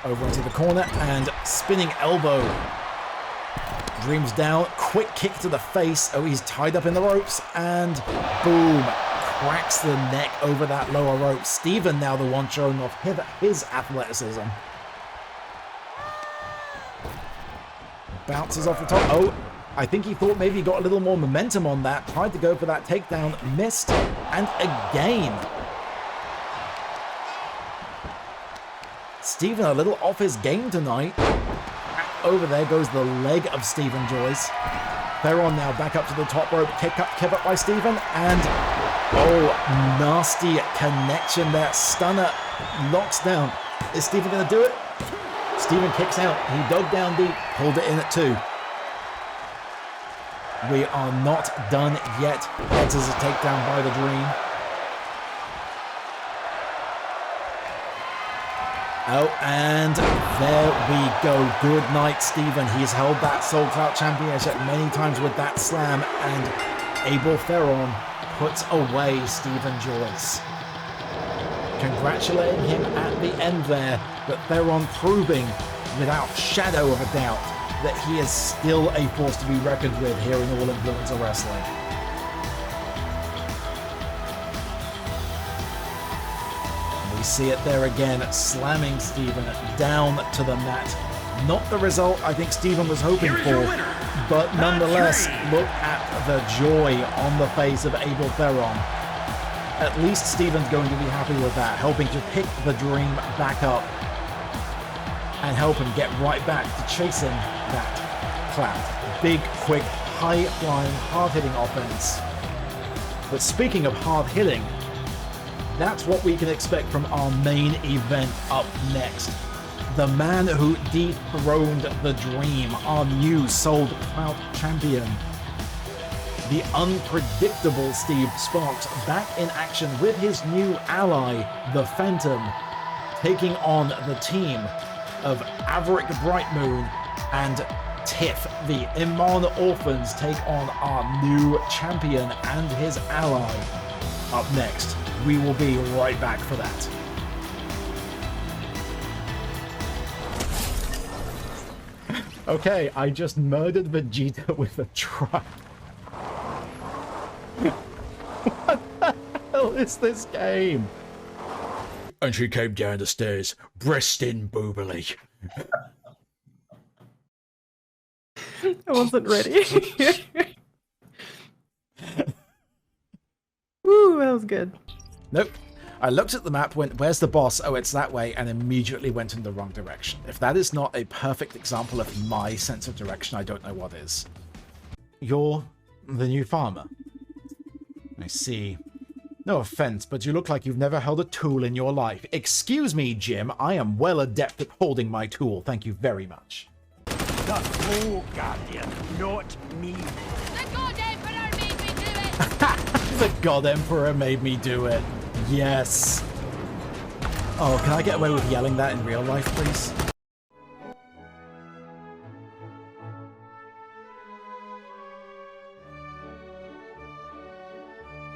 Over into the corner and spinning elbow. Dream's down. Quick kick to the face. He's tied up in the ropes, and boom. Cracks the neck over that lower rope. Steven now the one showing off his athleticism. Bounces off the top. I think he thought maybe he got a little more momentum on that. Tried to go for that takedown. Missed. And again. Steven a little off his game tonight. Over there goes the leg of Stephen Joyce. Therron now back up to the top rope. Kick up by Steven. And nasty connection there. Stunner locks down. Is Steven going to do it? Steven kicks out. He dug down deep. Pulled it in at 2. We are not done yet. Heads as a takedown by the Dream. And there we go. Good night, Steven. He's held that Soul Clout Championship many times with that slam, and Abel Therron puts away Stephen Joyce. Congratulating him at the end there, but Therron proving without shadow of a doubt that he is still a force to be reckoned with here in All Influencer Wrestling. We see it there again, slamming Steven down to the mat. Not the result I think Steven was hoping for, but nonetheless, look at the joy on the face of Abel Therron. At least Steven's going to be happy with that, helping to pick the dream back up and help him get right back to chasing that cloud. Big, quick, high-flying, hard-hitting offense. But speaking of hard-hitting, that's what we can expect from our main event up next. The man who dethroned the Dream, our new Sold Clout champion. The unpredictable Steve Sparks back in action with his new ally, the Phantom, taking on the team of Avric Brightmoon and Tiff. The Iman Orphans take on our new champion and his ally. Up next, we will be right back for that. Okay, I just murdered Vegeta with a truck. What the hell is this game? And she came down the stairs, breasting boobily. I wasn't ready. Woo, that was good. Nope. I looked at the map, went, where's the boss? Oh, it's that way, and immediately went in the wrong direction. If that is not a perfect example of my sense of direction, I don't know what is. You're the new farmer. I see. No offense, but you look like you've never held a tool in your life. Excuse me, Jim. I am well adept at holding my tool. Thank you very much. The Soul Guardian, not me. The God Emperor made me do it! The God Emperor made me do it. Yes. Oh, can I get away with yelling that in real life, please?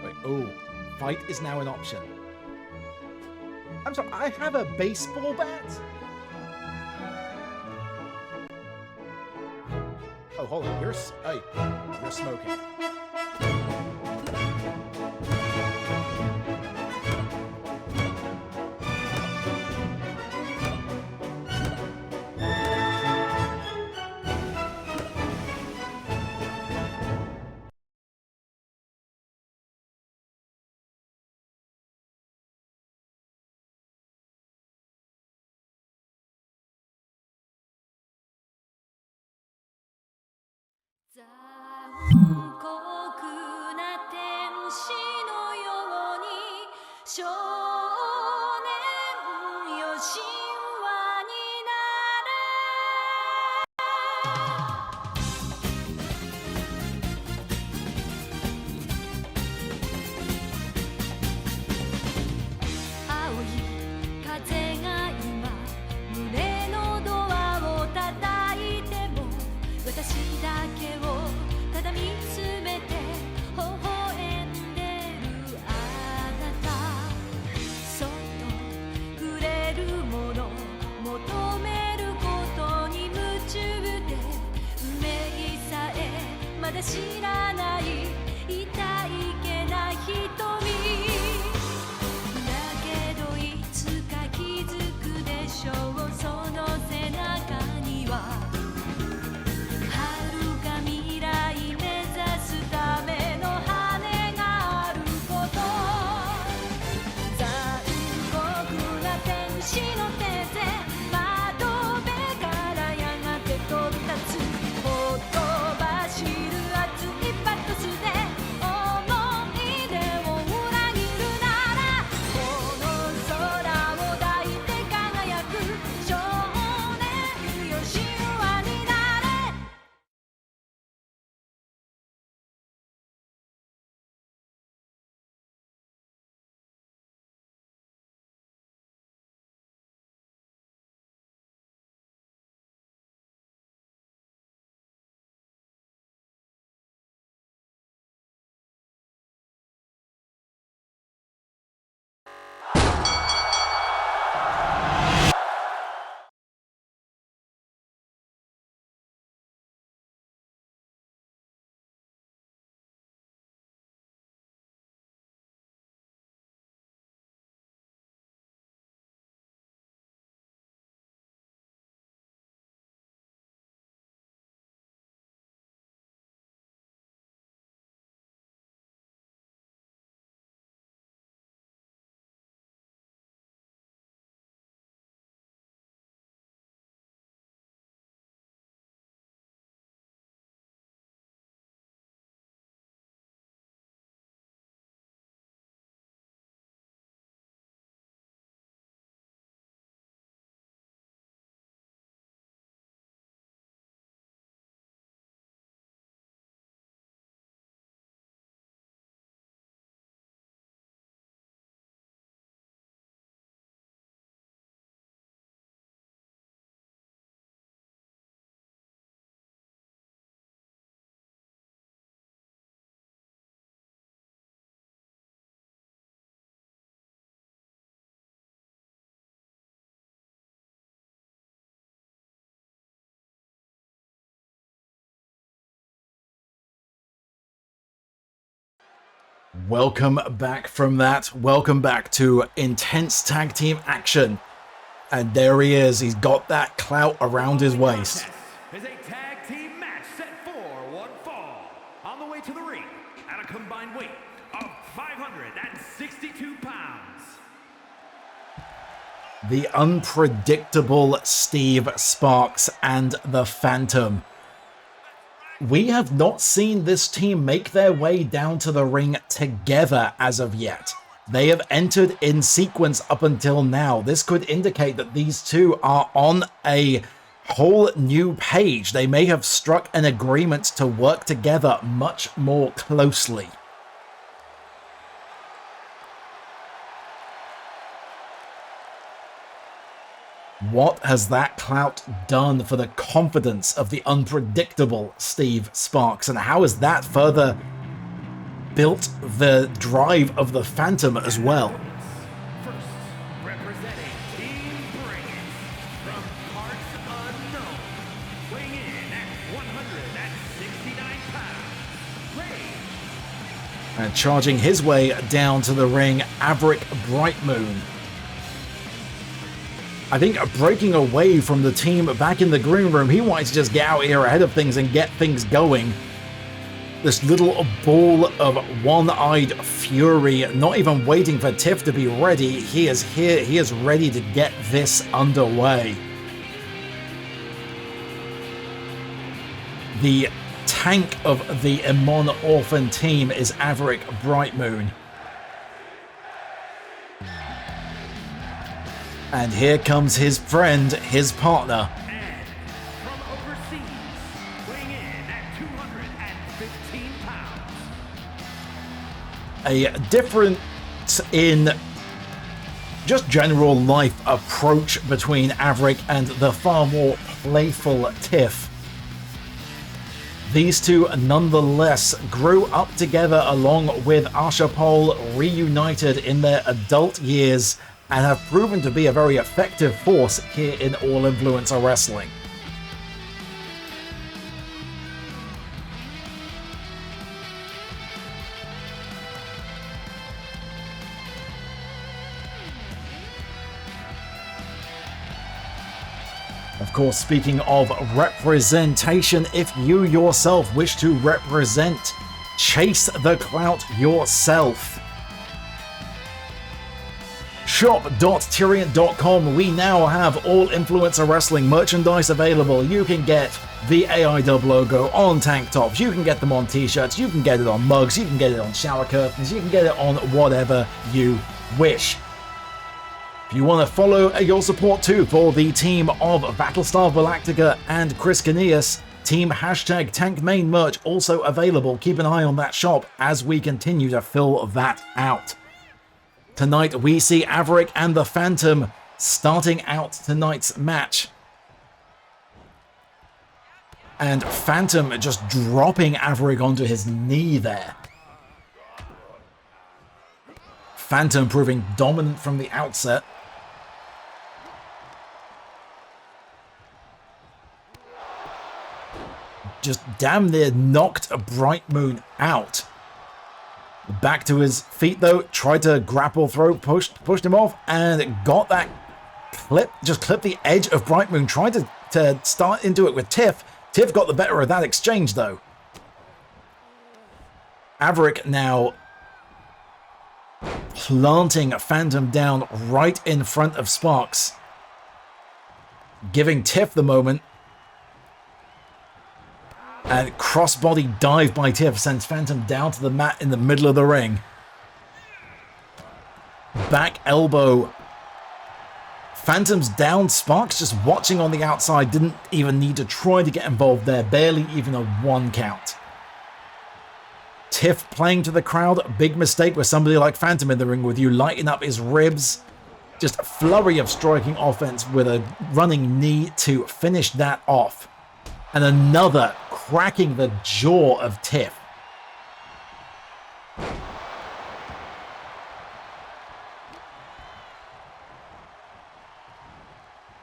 Wait, oh. Fight is now an option. I'm sorry, I have a baseball bat? Oh, hold on, you're smoking. Welcome back from that. Welcome back to intense tag team action. And there he is. He's got that clout around his waist. Is a tag team match set for one fall. On the way to the ring at a combined weight of 562 pounds. The unpredictable Steve Sparks and the Phantom. We have not seen this team make their way down to the ring together as of yet. They have entered in sequence up until now. This could indicate that these two are on a whole new page. They may have struck an agreement to work together much more closely. What has that clout done for the confidence of the unpredictable Steve Sparks? And how has that further built the drive of the Phantom as well? First, representing Team Bring It from parts unknown, weighing in at 169 pounds. And charging his way down to the ring, Avric Brightmoon. I think breaking away from the team back in the green room, he wanted to just get out here ahead of things and get things going. This little ball of one-eyed fury, not even waiting for Tiff to be ready. He is here, he is ready to get this underway. The tank of the Amon Orphan team is Avric Brightmoon. And here comes his friend, his partner. And from overseas, weighing in at 215 pounds. A difference in just general life approach between Avric and the far more playful Tiff. These two nonetheless grew up together along with Ashapal, reunited in their adult years, and have proven to be a very effective force here in All Influencer Wrestling. Of course, speaking of representation, if you yourself wish to represent, chase the clout yourself. Shop.Tyrion.com. We now have All Influencer Wrestling merchandise available. You can get the AIW logo on tank tops. You can get them on t-shirts. You can get it on mugs. You can get it on shower curtains. You can get it on whatever you wish. If you want to follow your support too for the team of Battlestar Galactica and Chris Cinneas, team #TankMain merch also available. Keep an eye on that shop as we continue to fill that out. Tonight we see Avric and the Phantom starting out tonight's match. And Phantom just dropping Avric onto his knee there. Phantom proving dominant from the outset. Just damn near knocked Brightmoon out. Back to his feet though, tried to grapple throw, pushed him off, and got that clip, just clipped the edge of Brightmoon, tried to start into it with Tiff. Tiff got the better of that exchange though. Avric now planting Phantom down right in front of Sparks, giving Tiff the moment. And crossbody dive by Tiff sends Phantom down to the mat in the middle of the ring. Back elbow. Phantom's down. Sparks just watching on the outside. Didn't even need to try to get involved there. Barely even a 1 count. Tiff playing to the crowd. Big mistake with somebody like Phantom in the ring with you, lighting up his ribs. Just a flurry of striking offense with a running knee to finish that off. And another cracking the jaw of Tiff.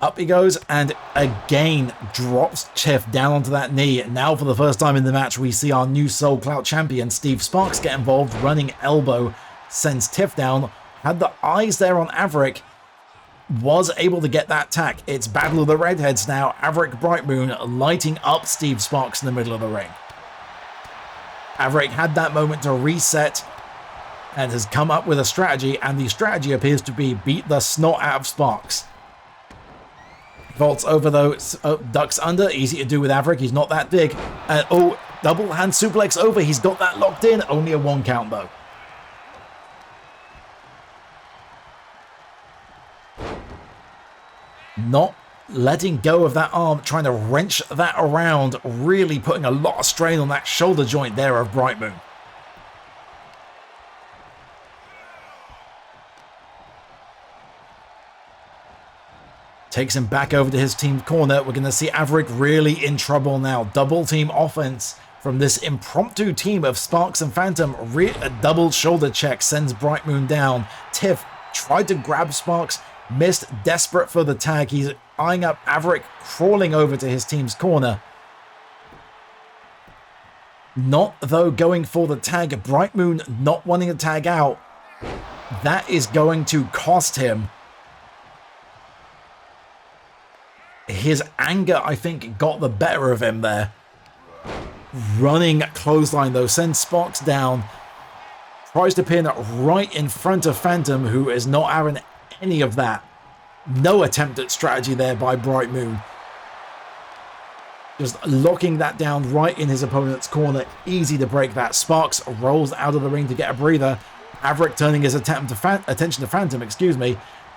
Up he goes, and again drops Tiff down onto that knee. Now for the first time in the match, we see our new Soul Clout champion, Steve Sparks, get involved. Running elbow sends Tiff down. Had the eyes there on Avric. Was able to get that tack. It's Battle of the Redheads now. Avric Brightmoon lighting up Steve Sparks in the middle of the ring. Avric had that moment to reset and has come up with a strategy, and the strategy appears to be beat the snot out of Sparks. Vaults over though, ducks under, easy to do with Avric, he's not that big. Oh, double hand suplex over, he's got that locked in, only a 1 count though. Not letting go of that arm, trying to wrench that around, really putting a lot of strain on that shoulder joint there of Brightmoon. Takes him back over to his team corner. We're going to see Avric really in trouble now. Double team offense from this impromptu team of Sparks and Phantom. A double shoulder check sends Brightmoon down. Tiff tried to grab Sparks, missed, desperate for the tag. He's eyeing up Avric, crawling over to his team's corner. Not, though, going for the tag. Brightmoon not wanting to tag out. That is going to cost him. His anger, I think, got the better of him there. Running clothesline, though, sends Sparks down. Tries to pin right in front of Phantom, who is not having any of that. No attempt at strategy there by Brightmoon. Just locking that down right in his opponent's corner. Easy to break that. Sparks rolls out of the ring to get a breather. Avric turning his attention to Phantom,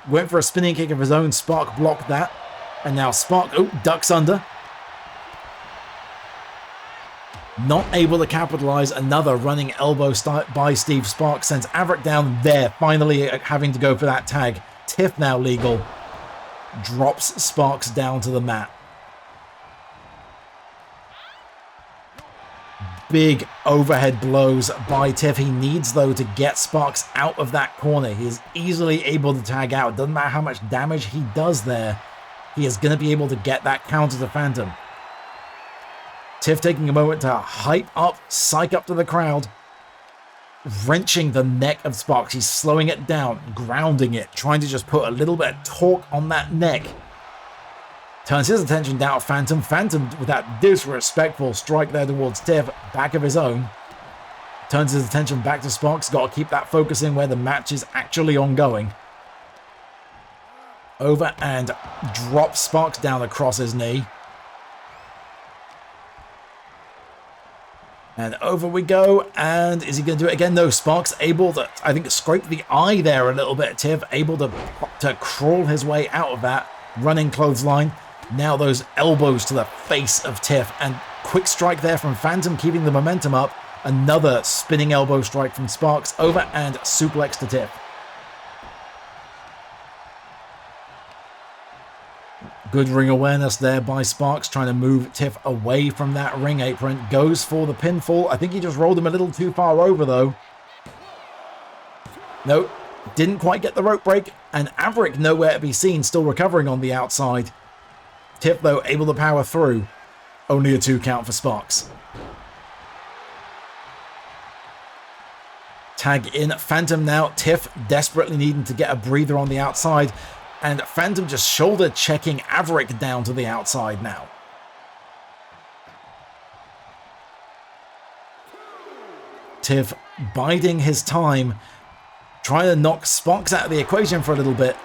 went for a spinning kick of his own. Spark blocked that. And now Spark, ducks under. Not able to capitalize. Another running elbow by Steve Sparks sends Avric down there, finally having to go for that tag. Tiff now legal. Drops Sparks down to the mat. Big overhead blows by Tiff. He needs, though, to get Sparks out of that corner. He is easily able to tag out. Doesn't matter how much damage he does there. He is going to be able to get that counter to Phantom. Tiff taking a moment to hype up, psych up to the crowd. Wrenching the neck of Sparks. He's slowing it down, grounding it, trying to just put a little bit of torque on that neck. Turns his attention down to Phantom. Phantom, with that disrespectful strike there towards Tiff, back of his own. Turns his attention back to Sparks. Got to keep that focus in where the match is actually ongoing. Over and drops Sparks down across his knee. And over we go. And is he going to do it again? No, Sparks able to, I think, scrape the eye there a little bit. Tiff able to crawl his way out of that running clothesline. Now those elbows to the face of Tiff. And quick strike there from Phantom, keeping the momentum up. Another spinning elbow strike from Sparks. Over and suplex to Tiff. Good ring awareness there by Sparks, trying to move Tiff away from that ring apron. Goes for the pinfall. I think he just rolled him a little too far over, though. Nope. Didn't quite get the rope break. And Avric nowhere to be seen, still recovering on the outside. Tiff, though, able to power through. Only a 2 count for Sparks. Tag in Phantom now. Tiff desperately needing to get a breather on the outside. And Phantom just shoulder checking Avric down to the outside now. Tiff biding his time, trying to knock Sparks out of the equation for a little bit.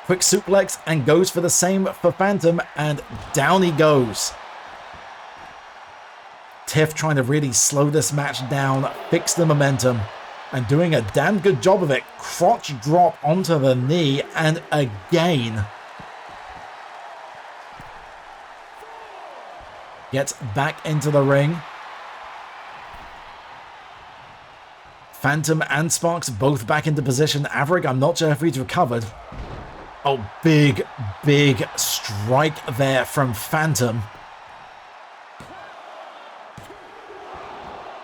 Quick suplex and goes for the same for Phantom, and down he goes. Tiff trying to really slow this match down, fix the momentum. And doing a damn good job of it. Crotch drop onto the knee. And again. Gets back into the ring. Phantom and Sparks both back into position. Avric, I'm not sure if he's recovered. Oh, big strike there from Phantom.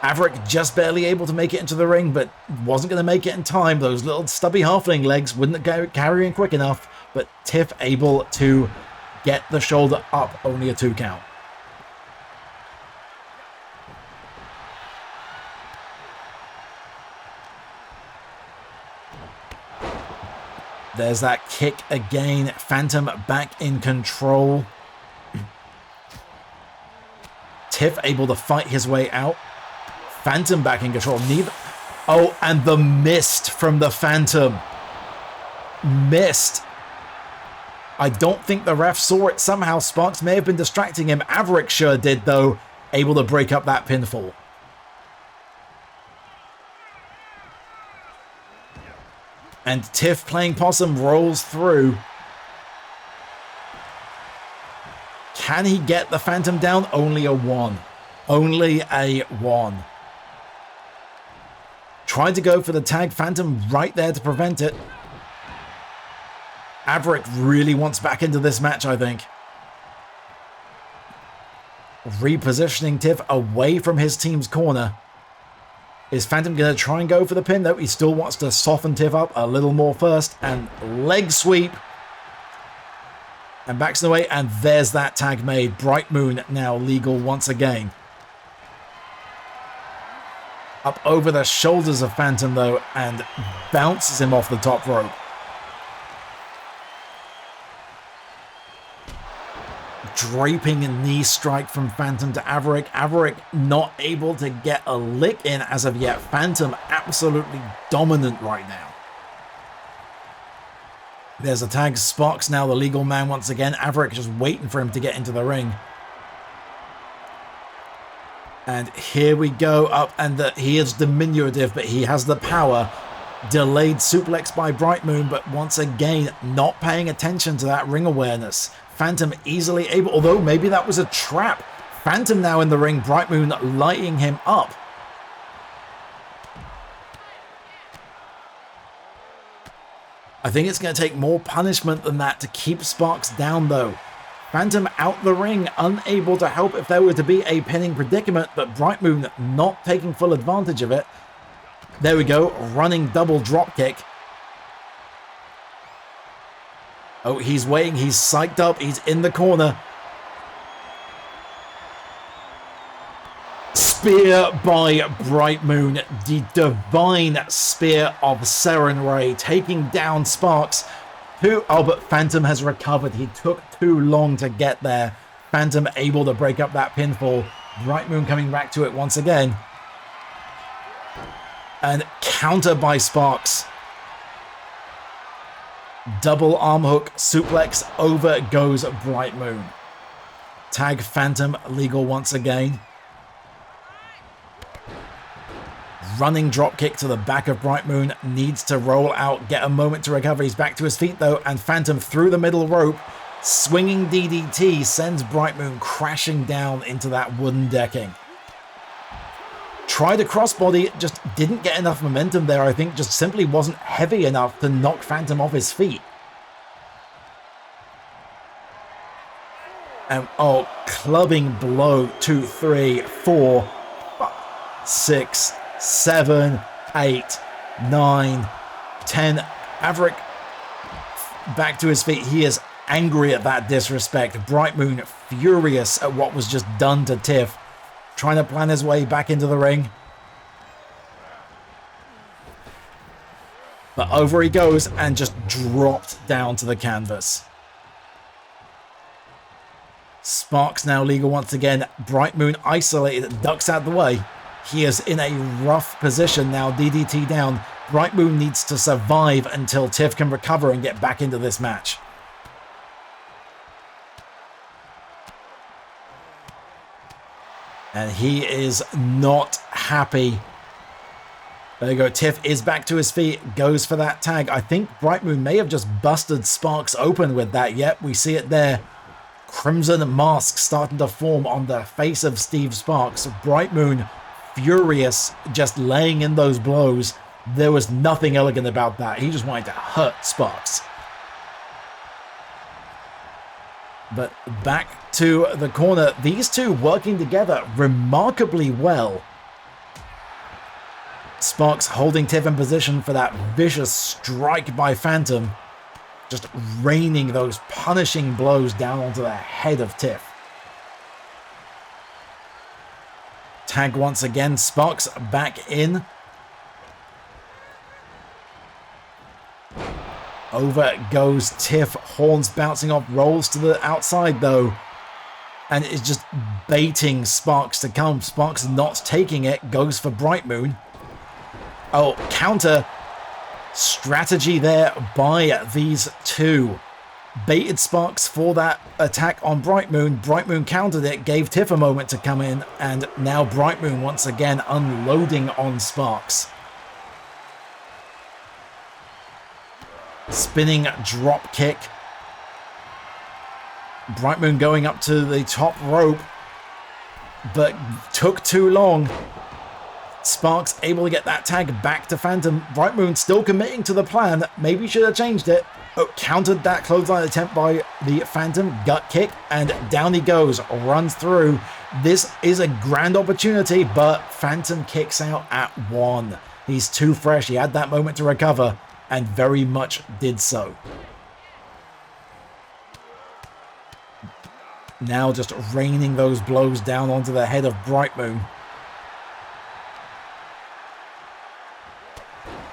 Avric just barely able to make it into the ring, but wasn't going to make it in time. Those little stubby halfling legs wouldn't carry in quick enough, but Tiff able to get the shoulder up, only a 2 count. There's that kick again. Phantom back in control. Tiff able to fight his way out. Phantom back in control. Neither. Oh, and the mist from the Phantom. Missed. I don't think the ref saw it. Somehow Sparks may have been distracting him. Avric sure did, though. Able to break up that pinfall. And Tiff playing possum rolls through. Can he get the Phantom down? Only a 1. Only a 1. Tried to go for the tag. Phantom right there to prevent it. Avric really wants back into this match, I think. Repositioning Tiff away from his team's corner. Is Phantom going to try and go for the pin? No, he still wants to soften Tiff up a little more first. And leg sweep. And backs away. And there's that tag made. Brightmoon now legal once again. Up over the shoulders of Phantom, though. And bounces him off the top rope. Draping a knee strike from Phantom to Avric. Avric not able to get a lick in as of yet. Phantom absolutely dominant right now. There's a tag. Sparks now the legal man once again. Avric just waiting for him to get into the ring. And here we go up, and he is diminutive, but he has the power. Delayed suplex by Brightmoon, but once again not paying attention to that ring awareness. Phantom easily able, although maybe that was a trap. Phantom now in the ring, Brightmoon lighting him up. I think it's going to take more punishment than that to keep Sparks down, though. Phantom out the ring, unable to help if there were to be a pinning predicament, but Brightmoon not taking full advantage of it. There we go, running double dropkick. Oh, he's waiting. He's psyched up. He's in the corner. Spear by Brightmoon. The divine spear of Serenray taking down Sparks. Oh, but Phantom has recovered. He took too long to get there. Phantom able to break up that pinfall. Brightmoon coming back to it once again. And counter by Sparks. Double arm hook, suplex, over goes Brightmoon. Tag Phantom legal once again. Running dropkick to the back of Brightmoon. Needs to roll out, get a moment to recover. He's back to his feet though, and Phantom through the middle rope. Swinging DDT sends Brightmoon crashing down into that wooden decking. Tried a crossbody, just didn't get enough momentum there, I think. Just simply wasn't heavy enough to knock Phantom off his feet. And oh, clubbing blow. 2, 3, 4, 5, 6, 7, 8, 9, 10. Avric back to his feet. He is angry at that disrespect. Brightmoon furious at what was just done to Tiff. Trying to plan his way back into the ring. But over he goes and just dropped down to the canvas. Sparks now legal once again. Brightmoon isolated, ducks out the way. He is in a rough position now, DDT down. Brightmoon needs to survive until Tiff can recover and get back into this match. And he is not happy. There you go. Tiff is back to his feet. Goes for that tag. I think Brightmoon may have just busted Sparks open with that. Yep, we see it there. Crimson mask starting to form on the face of Steve Sparks. Brightmoon furious, just laying in those blows. There was nothing elegant about that. He just wanted to hurt Sparks. But back to the corner. These two working together remarkably well. Sparks holding Tiff in position for that vicious strike by Phantom. just raining those punishing blows down onto the head of Tiff. Tag once again, Sparks back in. Over goes Tiff, horns bouncing off, rolls to the outside though. And it's just baiting Sparks to come. Sparks not taking it, goes for Brightmoon. Oh, counter strategy there by these two. Baited Sparks for that attack on Brightmoon. Brightmoon countered it, gave Tiff a moment to come in, and now Brightmoon once again unloading on Sparks. Spinning drop kick. Brightmoon going up to the top rope, but took too long. Sparks able to get that tag back to Phantom. Brightmoon still committing to the plan. Maybe should have changed it. Oh, countered that clothesline attempt by the Phantom. Gut kick, and down he goes. Runs through. This is a grand opportunity, but Phantom kicks out at one. He's too fresh. He had that moment to recover, and very much did so. Now just raining those blows down onto the head of Brightmoon.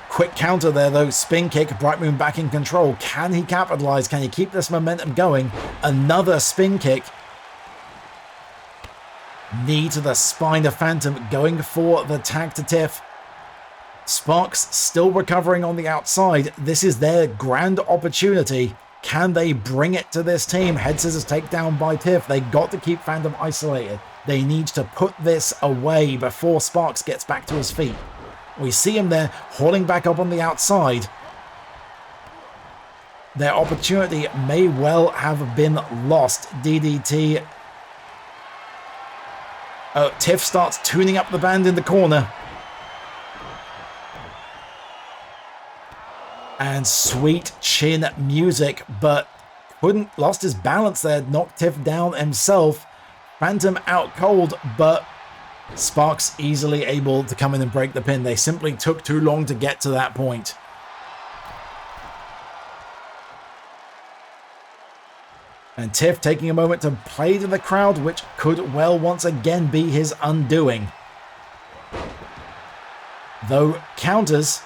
Quick counter there though, spin kick, Brightmoon back in control. Can he capitalize? Can he keep this momentum going? Another spin kick. Knee to the spine of Phantom, going for the tag to Tiff. Sparks still recovering on the outside. This is their grand opportunity. Can they bring it to this team? Head scissors takedown by Tiff. They got to keep Phantom isolated. They need to put this away before Sparks gets back to his feet. We see him there, hauling back up on the outside. Their opportunity may well have been lost. DDT. Oh, Tiff starts tuning up the band in the corner. And sweet chin music, but lost his balance there, knocked Tiff down himself. Phantom out cold, but Sparks easily able to come in and break the pin. They simply took too long to get to that point. And Tiff taking a moment to play to the crowd, which could well once again be his undoing. Though counters.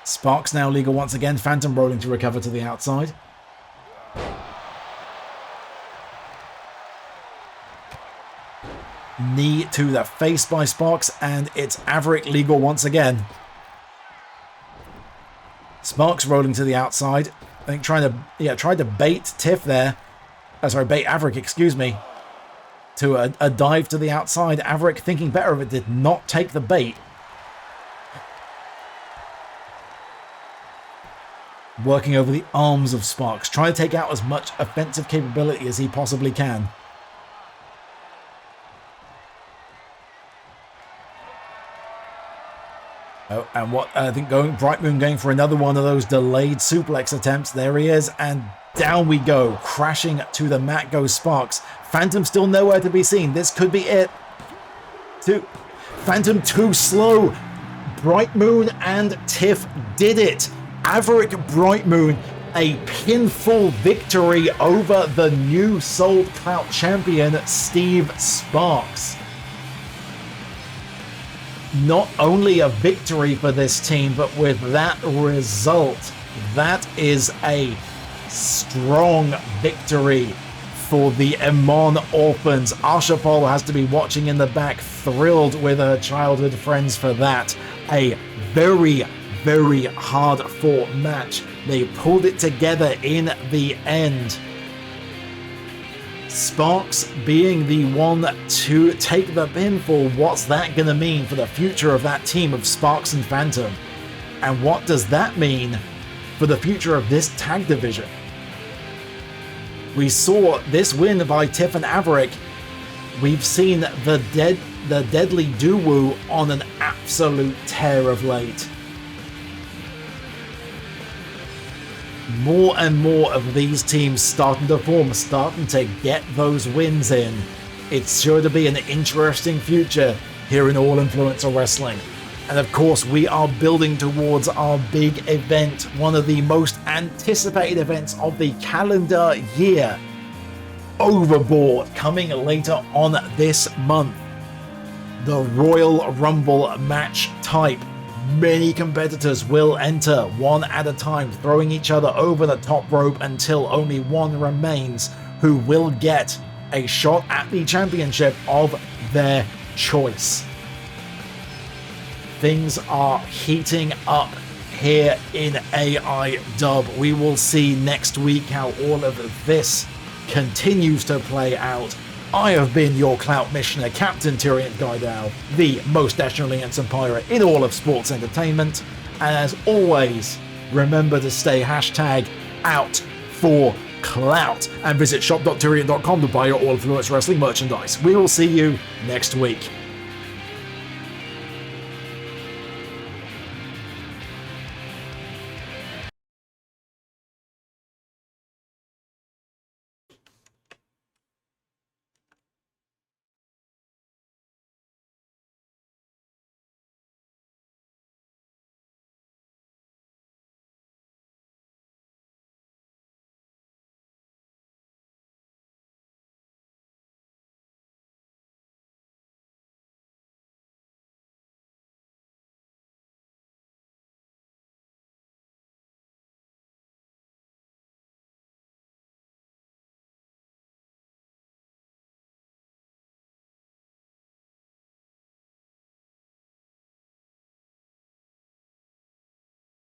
Sparks now legal once again. Phantom rolling to recover to the outside. Knee to the face by Sparks, and it's Avric legal once again. Sparks rolling to the outside. I think tried to bait Tiff there. Bait Avric, excuse me. To a dive to the outside. Avric thinking better of it, did not take the bait. Working over the arms of Sparks, trying to take out as much offensive capability as he possibly can. Oh, and what I think Brightmoon going for another one of those delayed suplex attempts. There he is, and down we go. Crashing to the mat goes Sparks. Phantom still nowhere to be seen. This could be it. Phantom too slow. Brightmoon and Tiff did it. Avric Brightmoon, a pinfall victory over the new Sold Clout champion, Steve Sparks. Not only a victory for this team, but with that result, that is a strong victory for the Amon Orphans. Ashapal has to be watching in the back, thrilled with her childhood friends for that. A very hard-fought match. They pulled it together in the end. Sparks being the one to take the pinfall. What's that going to mean for the future of that team of Sparks and Phantom? And what does that mean for the future of this tag division? We saw this win by Tiff and Avric. We've seen the deadly Duwu on an absolute tear of late. More and more of these teams starting to form, starting to get those wins in. It's sure to be an interesting future here in All Influencer Wrestling. And of course, we are building towards our big event, one of the most anticipated events of the calendar year, Overboard, coming later on this month. The Royal Rumble match type. Many competitors will enter one at a time, throwing each other over the top rope until only one remains, who will get a shot at the championship of their choice. Things are heating up here in AIW. We will see next week how all of this continues to play out. I have been your Clout Missioner, Captain Tyrion Guidal, the most dashingly handsome pirate in all of sports entertainment. And as always, remember to stay #out for clout and visit shop.tyrion.com to buy your All Influence Wrestling merchandise. We will see you next week.